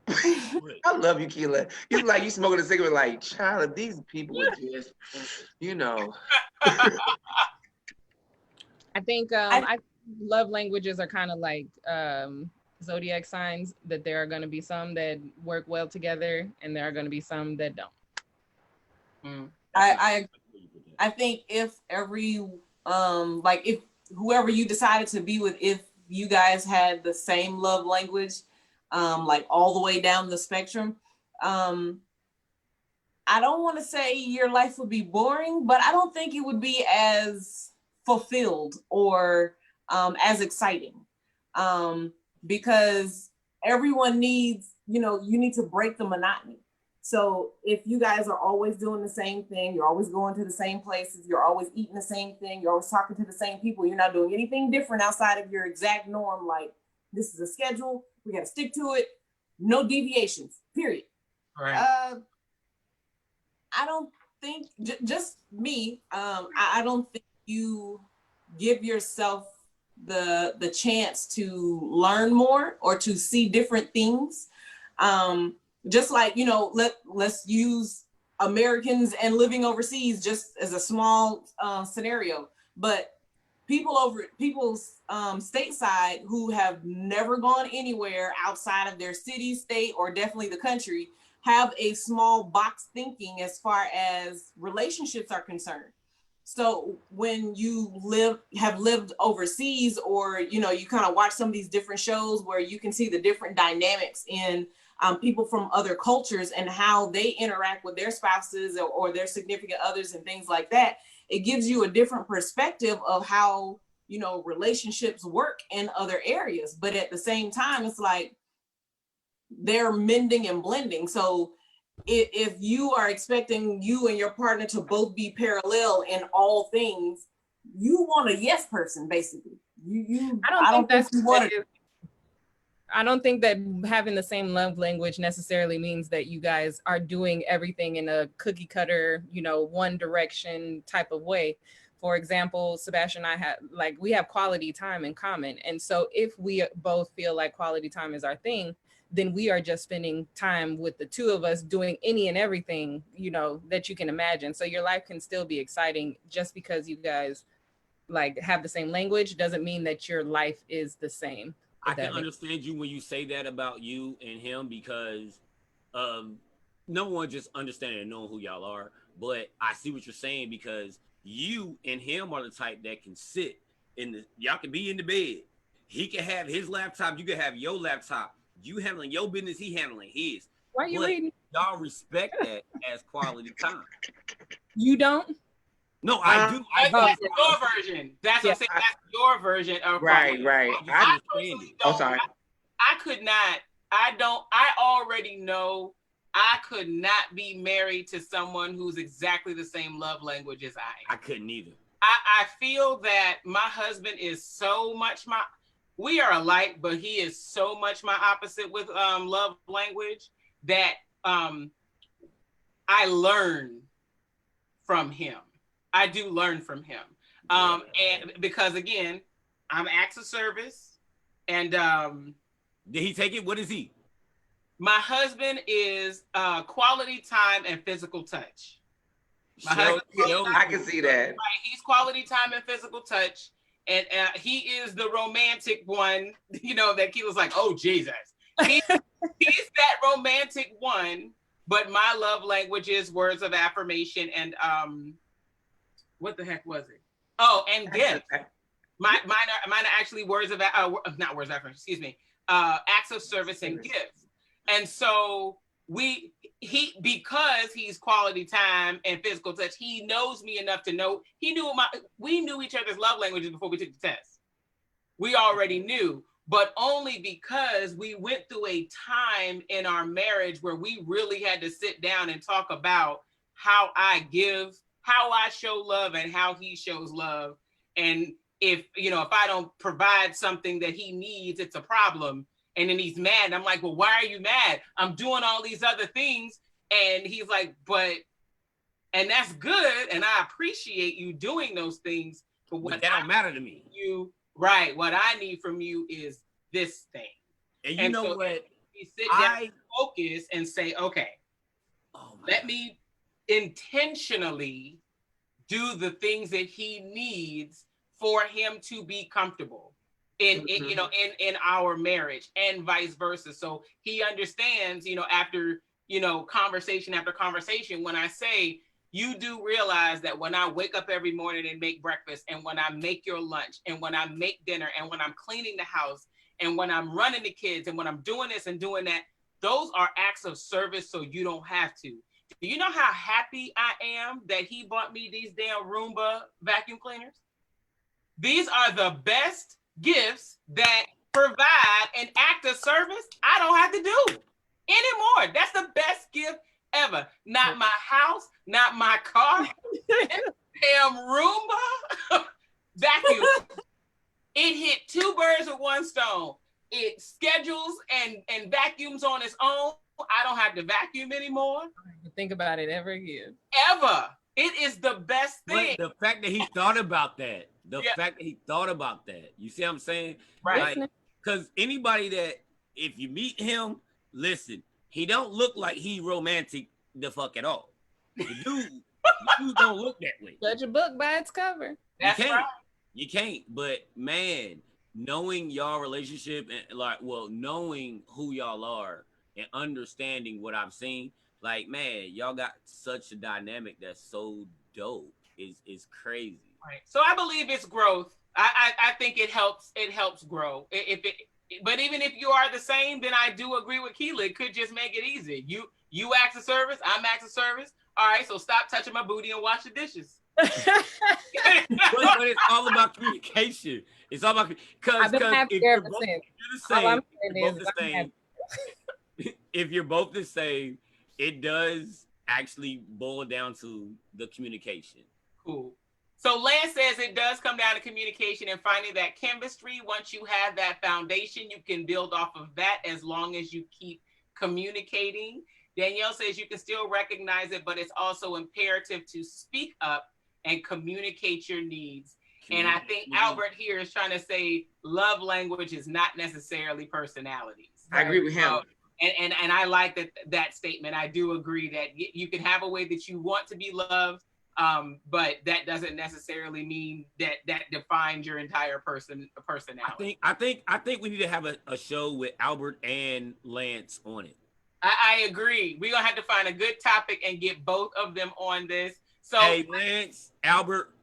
I love you, Keela. It's like you smoking a cigarette like, child, these people would just, you know. I think love languages are kind of like zodiac signs, that there are going to be some that work well together and there are going to be some that don't. I think if every if whoever you decided to be with, if you guys had the same love language, like all the way down the spectrum, I don't want to say your life would be boring, but I don't think it would be as fulfilled or as exciting, because everyone needs, you need to break the monotony. So if you guys are always doing the same thing, you're always going to the same places, you're always eating the same thing, you're always talking to the same people, you're not doing anything different outside of your exact norm, like this is a schedule, we got to stick to it, no deviations, period. Right. I don't think, just me, I don't think you give yourself the chance to learn more or to see different things. Just like, let's use Americans and living overseas just as a small scenario. But people stateside who have never gone anywhere outside of their city, state, or definitely the country have a small box thinking as far as relationships are concerned. So when you have lived overseas, or you kind of watch some of these different shows where you can see the different dynamics in people from other cultures and how they interact with their spouses or their significant others and things like that, it gives you a different perspective of how relationships work in other areas. But at the same time, it's like they're mending and blending. So if you are expecting you and your partner to both be parallel in all things, you want a yes person, basically. I don't think that having the same love language necessarily means that you guys are doing everything in a cookie cutter, one direction type of way. For example, Sebastian and I we have quality time in common. And so if we both feel like quality time is our thing, then we are just spending time with the two of us doing any and everything, that you can imagine. So your life can still be exciting just because you guys have the same language doesn't mean that your life is the same. I can understand you when you say that about you and him, because no one just understanding and knowing who y'all are. But I see what you're saying, because you and him are the type that can sit y'all can be in the bed. He can have his laptop, you can have your laptop. You handling your business, he handling his. Why are you reading? Y'all respect that as quality time. You don't? No, I do. That's your version. That's what I'm saying. That's your version of right. I personally don't. Sorry. I could not. I already know I could not be married to someone who's exactly the same love language as I am. I couldn't either. I feel that my husband is so much we are alike, but he is so much my opposite with love language that I learn from him. I do learn from him. And because again, I'm acts of service. And did he take it? What is he? My husband is quality time and physical touch. I can see that. Right, he's quality time and physical touch. And he is the romantic one, that he was like, oh, Jesus. He's that romantic one, but my love language is words of affirmation and what the heck was it? Oh, and gifts. Mine are actually words of not words of affirmation, excuse me, acts of service and gifts. And so because he's quality time and physical touch, he knows me enough to know we knew each other's love languages before we took the test. We already knew, but only because we went through a time in our marriage where we really had to sit down and talk about how I show love and how he shows love. And if I don't provide something that he needs, it's a problem. And then he's mad. And I'm like, well, why are you mad? I'm doing all these other things. And he's like, and that's good. And I appreciate you doing those things. But that don't matter to me. Right. What I need from you is this thing. And you know so what? We sit down and focus and say, okay, let me intentionally do the things that he needs for him to be comfortable in our marriage, and vice versa. So he understands, after conversation after conversation, when I say, you do realize that when I wake up every morning and make breakfast, and when I make your lunch, and when I make dinner, and when I'm cleaning the house, and when I'm running the kids, and when I'm doing this and doing that, those are acts of service, so you don't have to. Do you know how happy I am that he bought me these damn Roomba vacuum cleaners? These are the best gifts that provide an act of service I don't have to do anymore. That's the best gift ever. Not my house, not my car. Damn Roomba vacuum. It hit 2 birds with 1 stone. It schedules and vacuums on its own. I don't have to vacuum anymore. I don't have to think about it ever again. Ever. It is the best thing. But the fact that he thought about that, you see what I'm saying? Right. Like, because anybody that, if you meet him, listen, he don't look like he romantic the fuck at all. The dude don't look that way. Judge a book by its cover. That's right. You can't. But man, knowing y'all relationship and knowing who y'all are and understanding what I've seen, like, man, y'all got such a dynamic that's so dope. Is crazy. Right. So I believe it's growth. I think it helps grow. But even if you are the same, then I do agree with Keela. It could just make it easy. You act a service, I'm act a service. All right, so stop touching my booty and wash the dishes. but it's all about communication. It's all about because if you're both the same, if you're both the same, it does actually boil down to the communication. Cool. So Lance says it does come down to communication and finding that chemistry. Once you have that foundation, you can build off of that as long as you keep communicating. Danielle says you can still recognize it, but it's also imperative to speak up and communicate your needs. And I think Albert here is trying to say love language is not necessarily personalities. I agree with him. And I like that statement. I do agree that you can have a way that you want to be loved, but that doesn't necessarily mean that defines your entire personality. I think we need to have a show with Albert and Lance on it. I agree. We're gonna have to find a good topic and get both of them on this. So hey, Lance, Albert,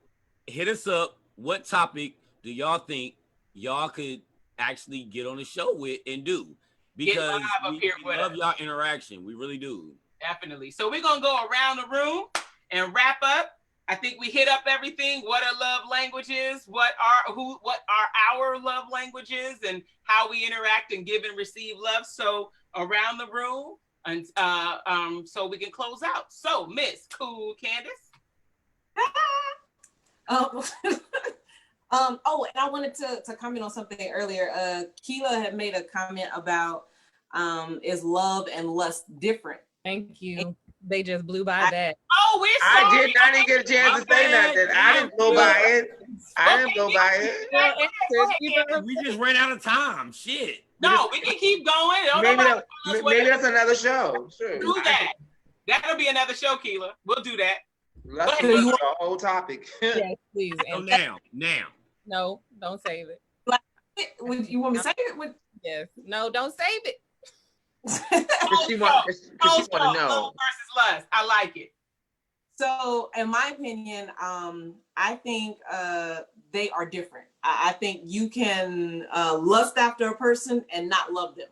hit us up. What topic do y'all think y'all could actually get on the show with and do? Because we love y'all interaction. We really do. Definitely. So we're gonna go around the room and wrap up. I think we hit up everything. What are love languages? What are our love languages and how we interact and give and receive love? So around the room, and so we can close out. So Miss Cool Candace. Oh, and I wanted to comment on something earlier. Keela had made a comment about is love and lust different? Thank you. They just blew by that. Oh, we're sorry. I didn't get a chance to say nothing. I didn't blow by it. We just ran out of time. Shit. No, we can keep going. Maybe that's another show. Sure. Do that. That'll be another show, Keela. We'll do that. Let's do the whole topic. Yes, please. And now. No, don't save it. You want me to save it? Yes. No, don't save it. She want to know. Love versus lust. I like it. So, in my opinion, I think they are different. I think you can lust after a person and not love them.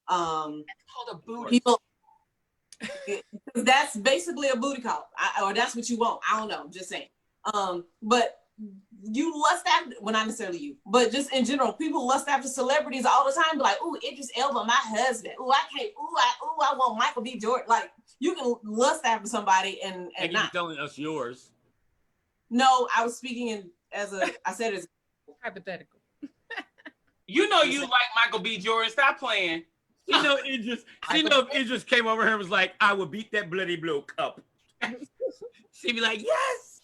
It's called a booty. People, that's basically a booty call, or that's what you want. I don't know. I'm just saying. But you lust after, well, not necessarily you, but just in general, people lust after celebrities all the time. Be like, ooh, Idris Elba, my husband. Ooh, I can't. I want Michael B. Jordan. Like, you can lust after somebody and not. You're telling us yours. No, I was speaking I said it's hypothetical. You know you like Michael B. Jordan. Stop playing. You know it just came over here and was like, I would beat that bloody bloke up. She'd be like, yes.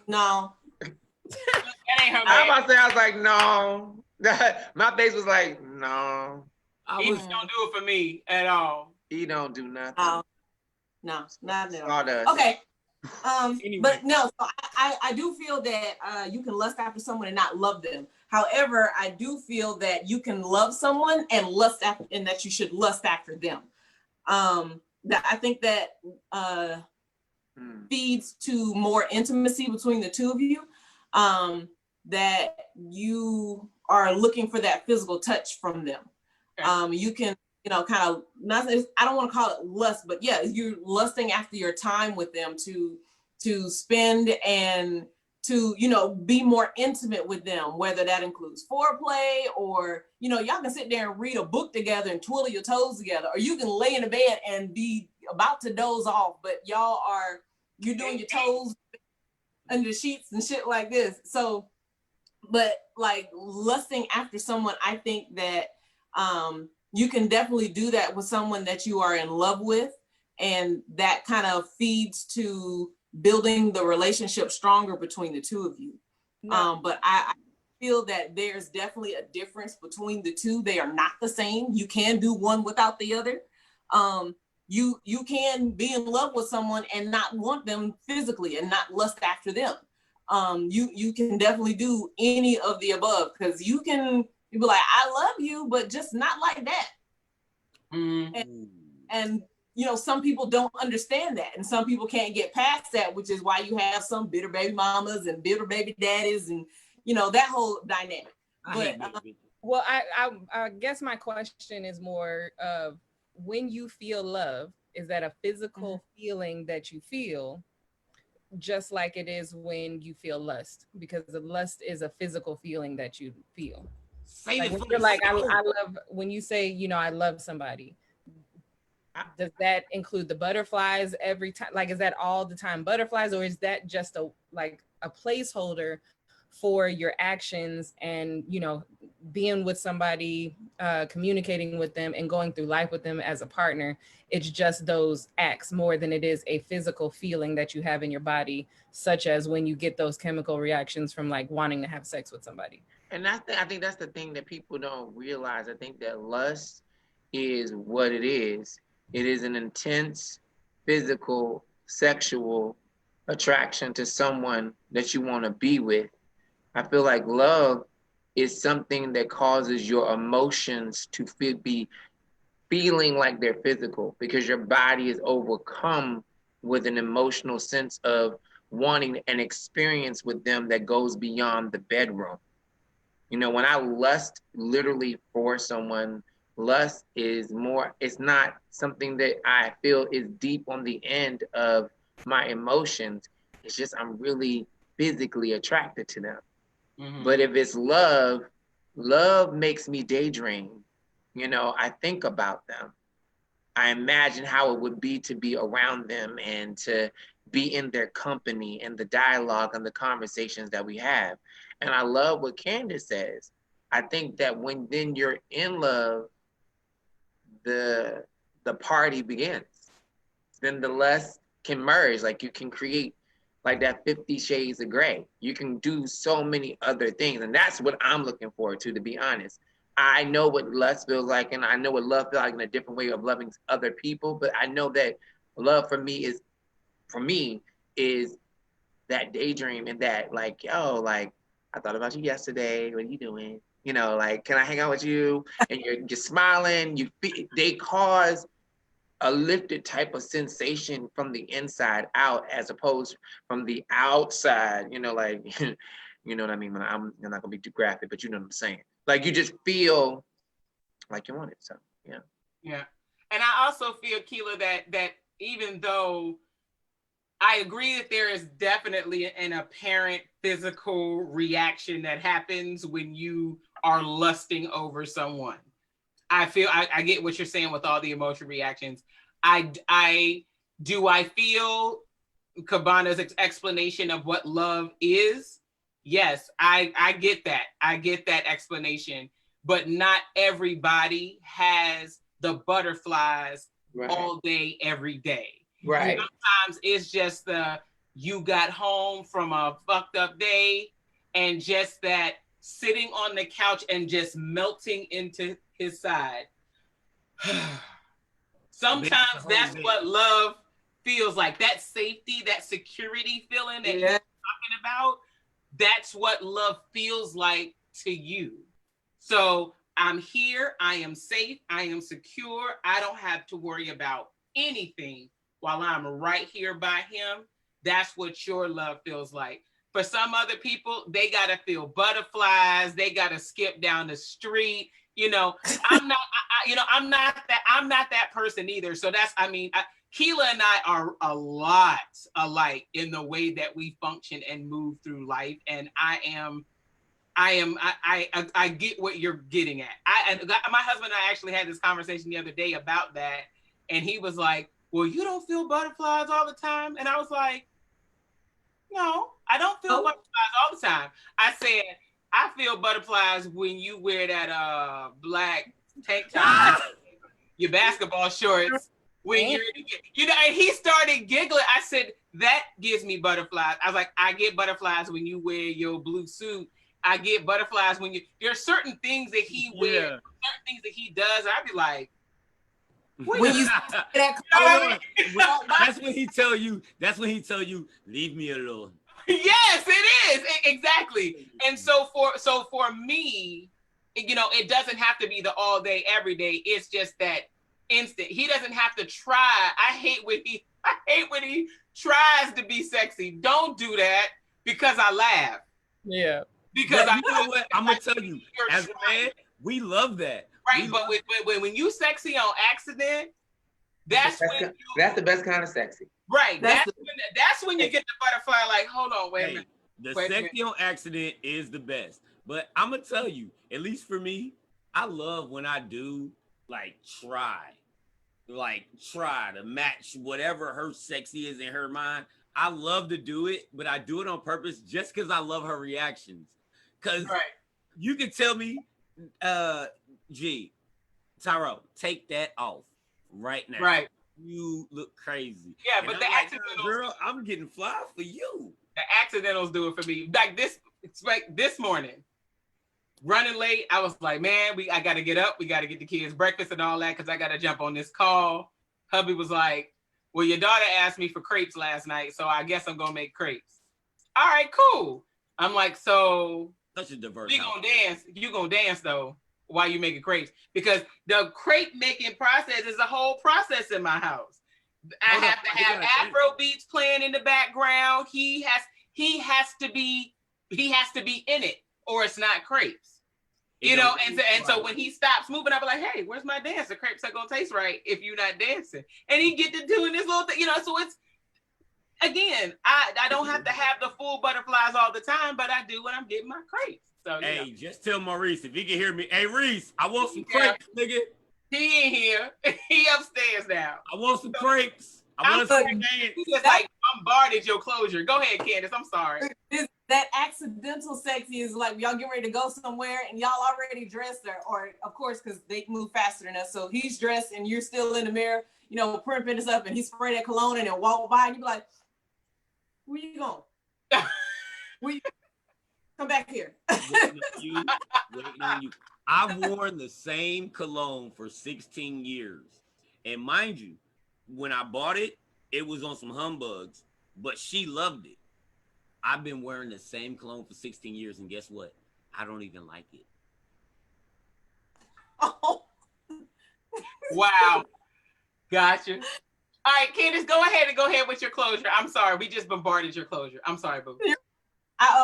No. That ain't her. I'm about to say, I was like, no. My face was like, no. He don't do it for me at all. He don't do nothing. No, not at all. All does. Okay. Anyway. But no, so I do feel that you can lust after someone and not love them. However, I do feel that you can love someone and lust after, and that you should lust after them. That I think that feeds to more intimacy between the two of you. That you are looking for that physical touch from them. Okay. You can you know, kind of not, I don't want to call it lust, but yeah, you're lusting after your time with them to spend and to, you know, be more intimate with them, whether that includes foreplay or, you know, y'all can sit there and read a book together and twiddle your toes together, or you can lay in the bed and be about to doze off, but you're doing your toes under sheets and shit like this. So, but like lusting after someone, I think that you can definitely do that with someone that you are in love with, and that kind of feeds to building the relationship stronger between the two of you. No. But I feel that there's definitely a difference between the two. They are not the same. You can do one without the other. You can be in love with someone and not want them physically and not lust after them. You can definitely do any of the above, because you be like, I love you, but just not like that. And you know, some people don't understand that, and some people can't get past that, which is why you have some bitter baby mamas and bitter baby daddies, and you know, that whole dynamic. Well, I guess my question is more of, when you feel love, is that a physical feeling that you feel, just like it is when you feel lust? Because the lust is a physical feeling that you feel. Like when you're like, I love, when you say, you know, I love somebody, does that include the butterflies every time? Like, is that all the time butterflies, or is that just a placeholder for your actions and, you know, being with somebody, communicating with them and going through life with them as a partner? It's just those acts more than it is a physical feeling that you have in your body, such as when you get those chemical reactions from like wanting to have sex with somebody. And I think that's the thing that people don't realize. I think that lust is what it is. It is an intense physical, sexual attraction to someone that you want to be with. I feel like love is something that causes your emotions to be feeling like they're physical, because your body is overcome with an emotional sense of wanting an experience with them that goes beyond the bedroom. You know, when I lust literally for someone, lust is more, it's not something that I feel is deep on the end of my emotions. It's just I'm really physically attracted to them. But if it's love, love makes me daydream. You know, I think about them. I imagine how it would be to be around them and to be in their company and the dialogue and the conversations that we have. And I love what Candace says. I think that when then you're in love, the party begins. Then the lust can merge. Like you can create like that 50 Shades of Grey. You can do so many other things. And that's what I'm looking forward to be honest. I know what lust feels like, and I know what love feels like in a different way of loving other people. But I know that love for me is that daydream, and that like, yo, like, I thought about you yesterday. What are you doing? You know, like, can I hang out with you? And you're smiling. They cause a lifted type of sensation from the inside out, as opposed from the outside. You know, like, you know what I mean? I'm not gonna be too graphic, but you know what I'm saying. Like, you just feel like you want it. So yeah. Yeah, and I also feel, Keela, that even though I agree that there is definitely an apparent physical reaction that happens when you are lusting over someone. I feel I get what you're saying with all the emotional reactions. I feel Cabana's explanation of what love is. Yes, I get that. I get that explanation. But not everybody has the butterflies all day, every day. Right. Sometimes it's just you got home from a fucked up day, and just that sitting on the couch and just melting into his side. Sometimes that's what love feels like. That safety, that security feeling that you're talking about, that's what love feels like to you. So I'm here, I am safe, I am secure, I don't have to worry about anything while I'm right here by him. That's what your love feels like. For some other people, they gotta feel butterflies, they gotta skip down the street. You know, I'm not, I'm not that person either. So that's, Keela and I are a lot alike in the way that we function and move through life. And I get what you're getting at. My husband and I actually had this conversation the other day about that. And he was like, well, you don't feel butterflies all the time. And I was like, no, I don't feel butterflies all the time. I said, I feel butterflies when you wear that black tank top, your basketball shorts, when and he started giggling. I said, that gives me butterflies. I was like, I get butterflies when you wear your blue suit. I get butterflies when there's certain things that he wears, certain things that he does. I'd be like, when you that's when he tell you, leave me alone. Yes, it is. Exactly. And so for me, it doesn't have to be the all day, every day. It's just that instant. He doesn't have to try. I hate when he tries to be sexy. Don't do that, because I laugh. Yeah. Because you know what? I'm gonna tell you, as a man, we love that. Right, but when you sexy on accident, that's the best kind of sexy. Right. That's when you get the butterfly, like, hold on, wait a minute. The sexy on accident is the best. But I'm gonna tell you, at least for me, I love when I do try to match whatever her sexy is in her mind. I love to do it, but I do it on purpose just because I love her reactions. Because you can tell me, G, Tyrell, take that off right now. Right. You look crazy. Yeah, and but I'm the like, accidentals, girl, I'm getting fly for you. The accidentals do it for me. This morning, running late, I was like, man, I got to get up. We got to get the kids breakfast and all that because I got to jump on this call. Hubby was like, well, your daughter asked me for crepes last night, so I guess I'm going to make crepes. All right, cool. I'm like, so such a diverse we going to dance. You going to dance, though, while you making crepes. Because the crepe making process is a whole process in my house. I have to have Afro beats playing in the background. He has to be in it, or it's not crepes. So when he stops moving, I'll be like, hey, where's my dance? The crepes are gonna taste right if you're not dancing. And he get to doing this little thing, so it's, again, I don't have to have the full butterflies all the time, but I do when I'm getting my crepes. So hey, just tell Maurice if he can hear me. Hey, Reese, I want some crepes, nigga. He ain't here. He upstairs now. I want some crepes. I want some dance. You just bombarded your closure. Go ahead, Candace. I'm sorry. That accidental sexy is like y'all get ready to go somewhere and y'all already dressed, or of course, because they move faster than us. So he's dressed and you're still in the mirror, primping this up, and he spray that cologne and then walk by and you be like, where you going? Come back here. Waiting on you. I've worn the same cologne for 16 years. And mind you, when I bought it, it was on some humbugs, but she loved it. I've been wearing the same cologne for 16 years, and guess what? I don't even like it. Oh. Wow. Gotcha. All right, Candace, go ahead with your closure. I'm sorry. We just bombarded your closure. I'm sorry, boo.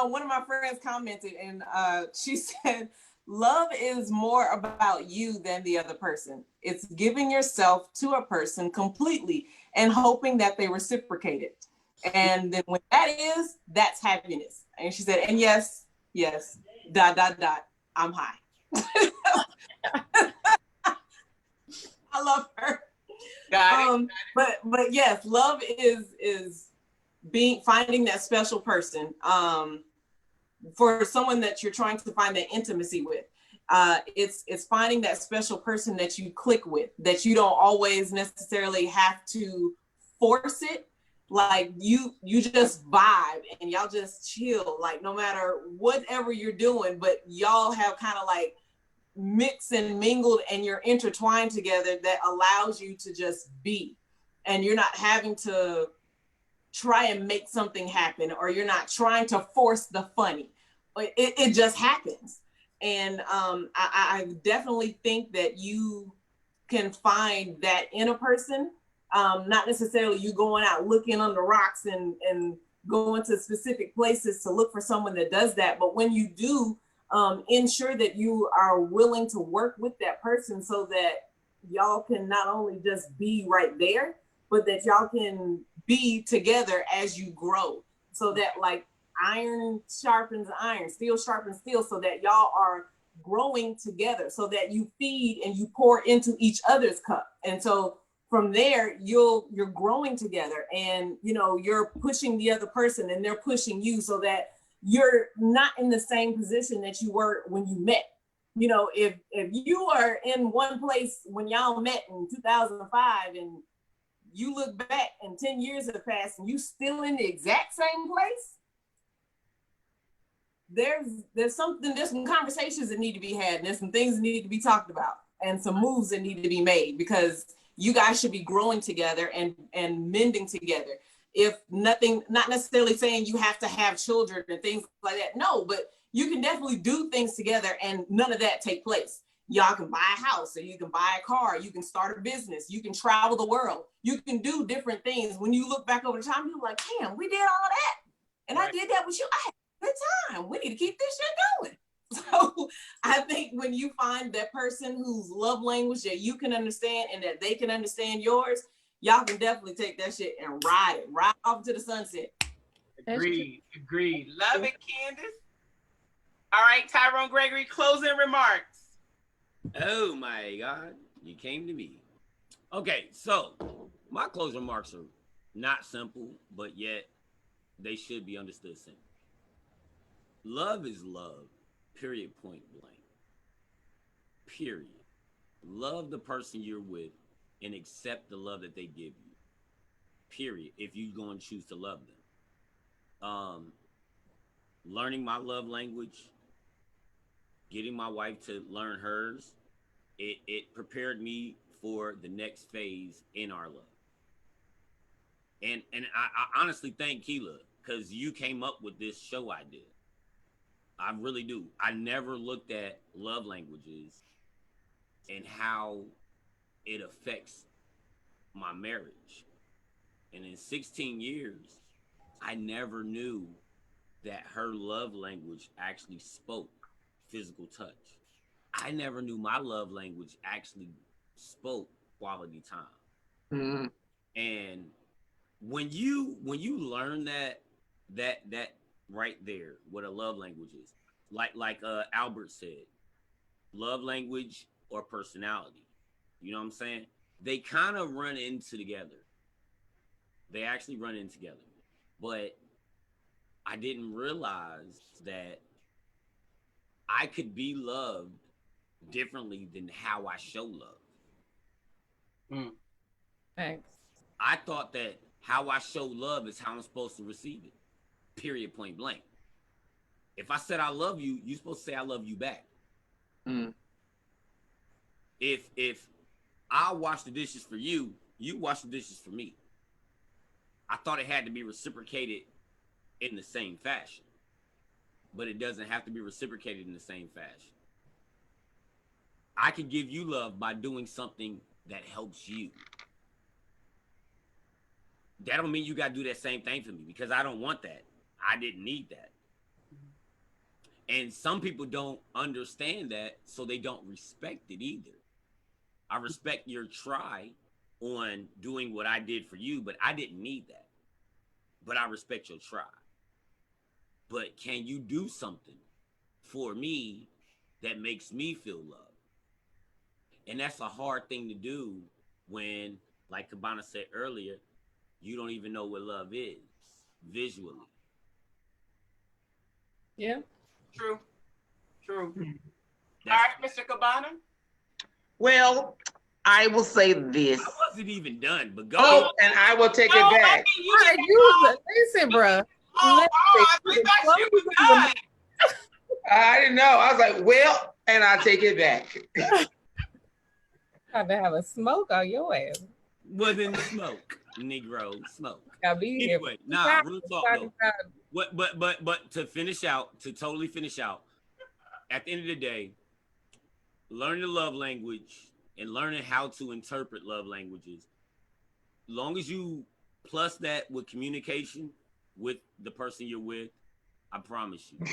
One of my friends commented, and she said, love is more about you than the other person. It's giving yourself to a person completely and hoping that they reciprocate it. And then when that's happiness. And she said, and yes, I'm high. I love her. Got it. But yes, love is finding that special person for someone that you're trying to find that intimacy with. It's finding that special person that you click with, that you don't always necessarily have to force it. Like you just vibe and y'all just chill, like no matter whatever you're doing, but y'all have kind of like mixed and mingled and you're intertwined together that allows you to just be. And you're not having to try and make something happen, or you're not trying to force the funny. It just happens. And I definitely think that you can find that in a person. Not necessarily you going out looking under rocks and going to specific places to look for someone that does that. But when you do, ensure that you are willing to work with that person so that y'all can not only just be right there, but that y'all can be together as you grow. So that like iron sharpens iron, steel sharpens steel, so that y'all are growing together, so that you feed and you pour into each other's cup. And so from there, you're growing together, and you're pushing the other person and they're pushing you, so that you're not in the same position that you were when you met. If you are in one place when y'all met in 2005 and you look back and 10 years have passed and you still in the exact same place, there's some conversations that need to be had, and there's some things that need to be talked about, and some moves that need to be made, because you guys should be growing together and mending together. If nothing, not necessarily saying you have to have children and things like that. No, but you can definitely do things together and none of that take place. Y'all can buy a house, or you can buy a car, you can start a business, you can travel the world, you can do different things. When you look back over the time, you're like, damn, we did all that. And right. I did that with you. I had a good time. We need to keep this shit going. So I think when you find that person whose love language that you can understand and that they can understand yours, y'all can definitely take that shit and ride off to the sunset. Agreed. Love it, Candace. All right, Tyrone Gregory, closing remarks. Oh my God, you came to me. Okay, so my closing remarks are not simple, but yet they should be understood simple. Love is love, period, point blank. Period. Love the person you're with and accept the love that they give you. Period. If you're going to choose to love them. Learning my love language, getting my wife to learn hers, it prepared me for the next phase in our love. And I honestly thank Keela, because you came up with this show idea. I really do. I never looked at love languages and how it affects my marriage. And in 16 years, I never knew that her love language actually spoke physical touch. I never knew my love language actually spoke quality time. Mm-hmm. And when you learn that right there, what a love language is, like Albert said, love language or personality. You know what I'm saying? They kind of run into together. They actually run in together. But I didn't realize that I could be loved differently than how I show love. Thanks. I thought that how I show love is how I'm supposed to receive it. Period, point blank. If I said I love you, you're supposed to say I love you back. Mm. If I wash the dishes for you, you wash the dishes for me. I thought it had to be reciprocated in the same fashion. But it doesn't have to be reciprocated in the same fashion. I can give you love by doing something that helps you. That don't mean you got to do that same thing for me, because I don't want that. I didn't need that. And some people don't understand that, so they don't respect it either. I respect your try on doing what I did for you, but I didn't need that. But I respect your try. But can you do something for me that makes me feel loved? And that's a hard thing to do when, like Cabana said earlier, you don't even know what love is visually. Yeah. True. All right, Mr. Cabana. Well, I will say this. I wasn't even done, but go. Oh, and I will take it back. Listen, bro. I thought she was done. I didn't know. I was like, well, and I'll take it back. Trying to have a smoke on your ass. Wasn't smoke, Negro, smoke. Anyway, real talk though. But to finish out, to totally finish out, at the end of the day, learning the love language and learning how to interpret love languages, long as you plus that with communication with the person you're with, I promise you,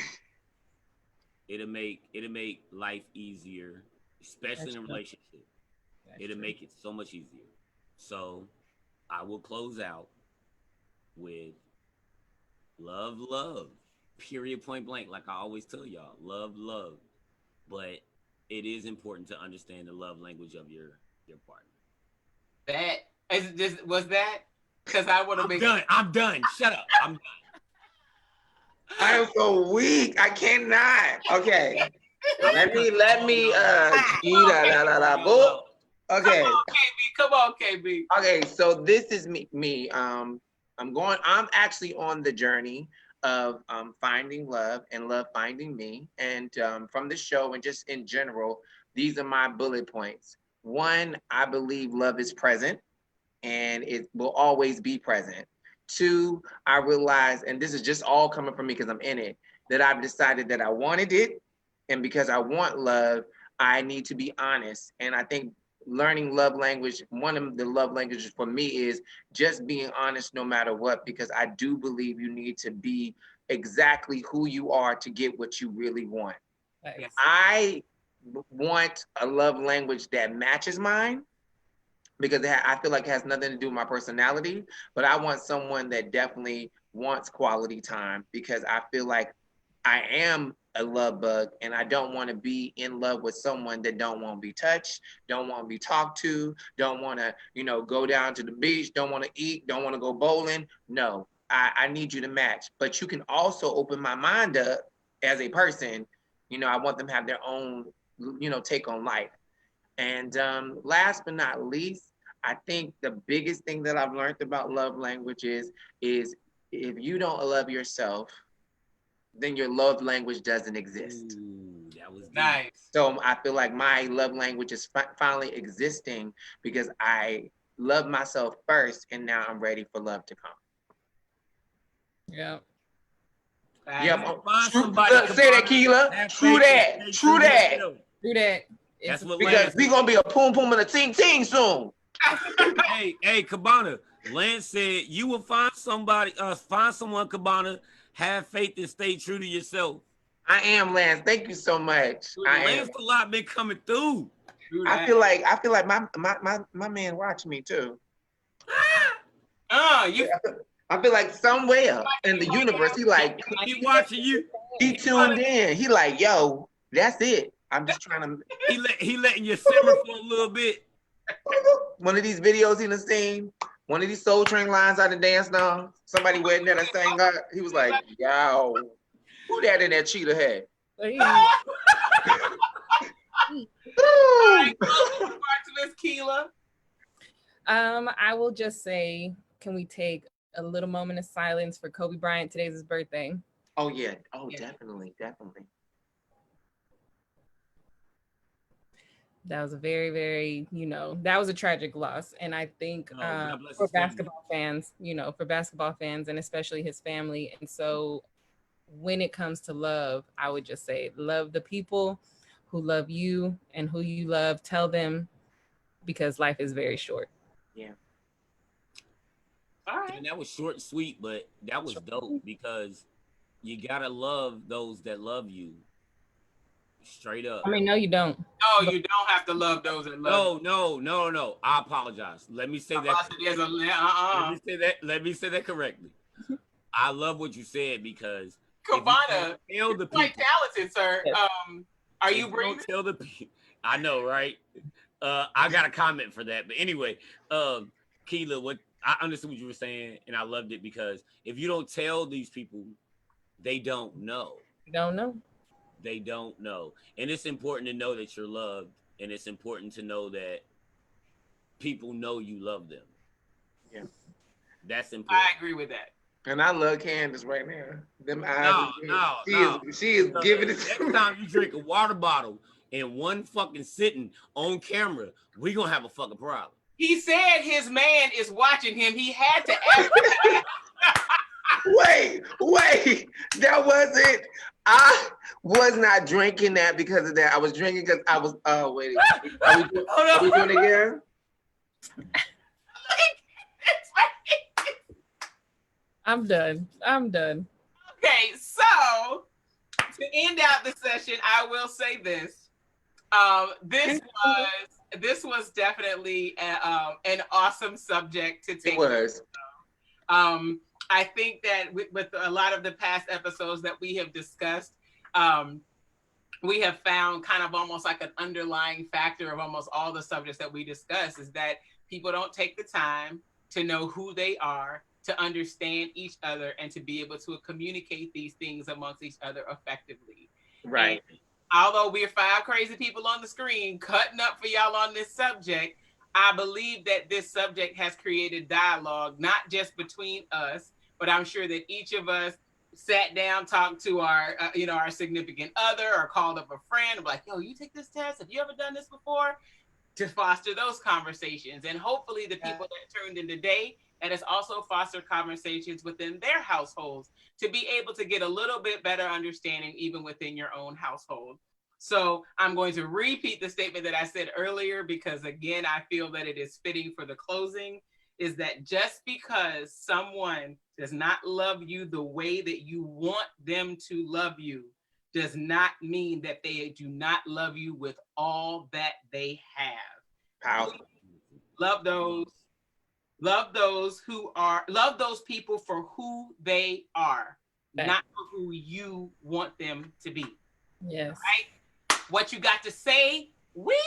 it'll make life easier, especially in a relationship. It'll make it so much easier. So I will close out with love, love. Period, point blank. Like I always tell y'all, love, love. But it is important to understand the love language of your partner. That is this was that because I would have been done. I'm done. Shut up. I'm done. I'm so weak. I cannot. Okay. let me Okay. Come on, KB. Okay, so this is me. I'm actually on the journey of finding love and love finding me. And from the show and just in general, these are my bullet points. One, I believe love is present and it will always be present. Two, I realize, and this is just all coming from me because I'm in it, that I've decided that I wanted it. And because I want love, I need to be honest. And I think learning love language, one of the love languages for me is just being honest no matter what, because I do believe you need to be exactly who you are to get what you really want. Yes. I want a love language that matches mine because I feel like it has nothing to do with my personality, but I want someone that definitely wants quality time because I feel like I am a love bug and I don't want to be in love with someone that don't want to be touched, don't want to be talked to, don't want to, go down to the beach, don't want to eat, don't want to go bowling. No, I need you to match. But you can also open my mind up as a person. I want them to have their own, take on life. And last but not least, I think the biggest thing that I've learned about love languages is if you don't love yourself, then your love language doesn't exist. Ooh, that was nice. So I feel like my love language is finally existing because I love myself first, and now I'm ready for love to come. Yeah. Yeah. Say that, Keela. True that. True that. Do that. That's what because we gonna be a poom poom and a ting ting soon. Hey, Cabana. Lance said you will find somebody, find someone, Cabana. Have faith and stay true to yourself. I am, Lance. Thank you so much. Lance a lot been coming through. I feel like my man watched me too. Ah! I feel like somewhere in the universe, he watching you. He tuned in. He like, yo, that's it. I'm just trying to. He letting you simmer for a little bit. One of these videos he done seen, one of these Soul Train lines I done danced on. Somebody went there and sang out. He was like, yo, who that in that cheetah head? All right, back to Miss Keela. I will just say, can we take a little moment of silence for Kobe Bryant? Today's his birthday. Oh yeah. Oh yeah. Definitely. That was a very, very, that was a tragic loss. And I think for basketball fans, and especially his family. And so when it comes to love, I would just say, love the people who love you and who you love. Tell them, because life is very short. Yeah. All right. And that was short and sweet, but that was dope because you gotta love those that love you. Straight up. I mean, no, you don't. No, you don't have to love those that love. No. I apologize. Let me say that. Let me say that correctly. I love what you said because Cabana, you're quite talented, sir. Are you breathing? Tell the people. I know, right? I got a comment for that, but anyway, Keela, what I understood what you were saying, and I loved it because if you don't tell these people, they don't know. They don't know. And it's important to know that you're loved. And it's important to know that people know you love them. Yeah. That's important. I agree with that. And I love Candace right now. Them eyes. She is giving it. Next time you drink a water bottle in one fucking sitting on camera, we gonna have a fucking problem. He said his man is watching him. He had to ask. Wait. That wasn't. I was not drinking that because of that. I was drinking because I was. Oh wait. Are we doing it again? I'm done. Okay, so to end out the session, I will say this. This was this was definitely an awesome subject to take. It was. I think that with a lot of the past episodes that we have discussed, we have found kind of almost like an underlying factor of almost all the subjects that we discuss is that people don't take the time to know who they are, to understand each other, and to be able to communicate these things amongst each other effectively. Right. And although we're 5 crazy people on the screen cutting up for y'all on this subject, I believe that this subject has created dialogue, not just between us, but I'm sure that each of us sat down, talked to our, our significant other, or called up a friend, like, yo, you take this test? Have you ever done this before? To foster those conversations. And hopefully the people that tuned in today, that has also fostered conversations within their households to be able to get a little bit better understanding even within your own household. So I'm going to repeat the statement that I said earlier, because again, I feel that it is fitting for the closing, is that just because someone does not love you the way that you want them to love you does not mean that they do not love you with all that they have. Powerful. Love those people for who they are, not for who you want them to be. Yes. Right? What you got to say? We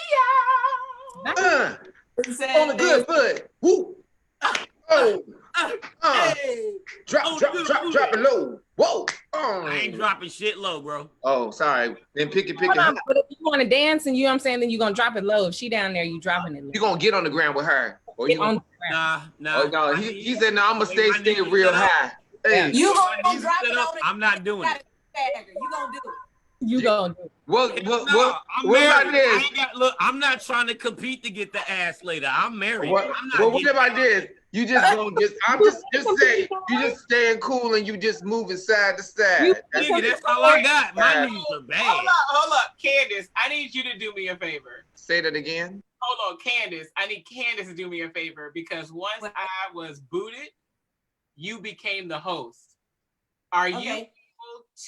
are. On the good foot. Woo. Hey, drop it low. Whoa. I ain't dropping shit low, bro. Oh, sorry. Then pick it Hold on, high. but if you want to dance and you know what I'm saying, then you're gonna drop it low. If she down there, you dropping it low. You gonna get on the ground with her. Or you gonna... Nah. Oh, no, he said, no, I'm gonna stay real high. Hey. You gonna drop it low. I'm not doing it. You gonna do it. You gonna do it. What I'm about married. this? Look, I'm not trying to compete to get the ass later. I'm married. What about this? You just gonna just say you just staying cool and you just moving side to side. That's all I got. My knees are bad. Hold up, Candace. I need you to do me a favor. Say that again. Hold on, Candace. I need Candace to do me a favor, because once I was booted, you became the host. Are you able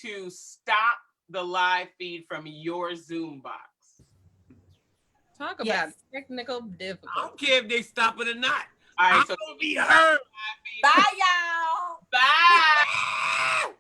to stop the live feed from your Zoom box? Talk about technical difficulties. I don't care if they stop it or not. All right, I'm so gonna be heard. Bye, y'all. Bye.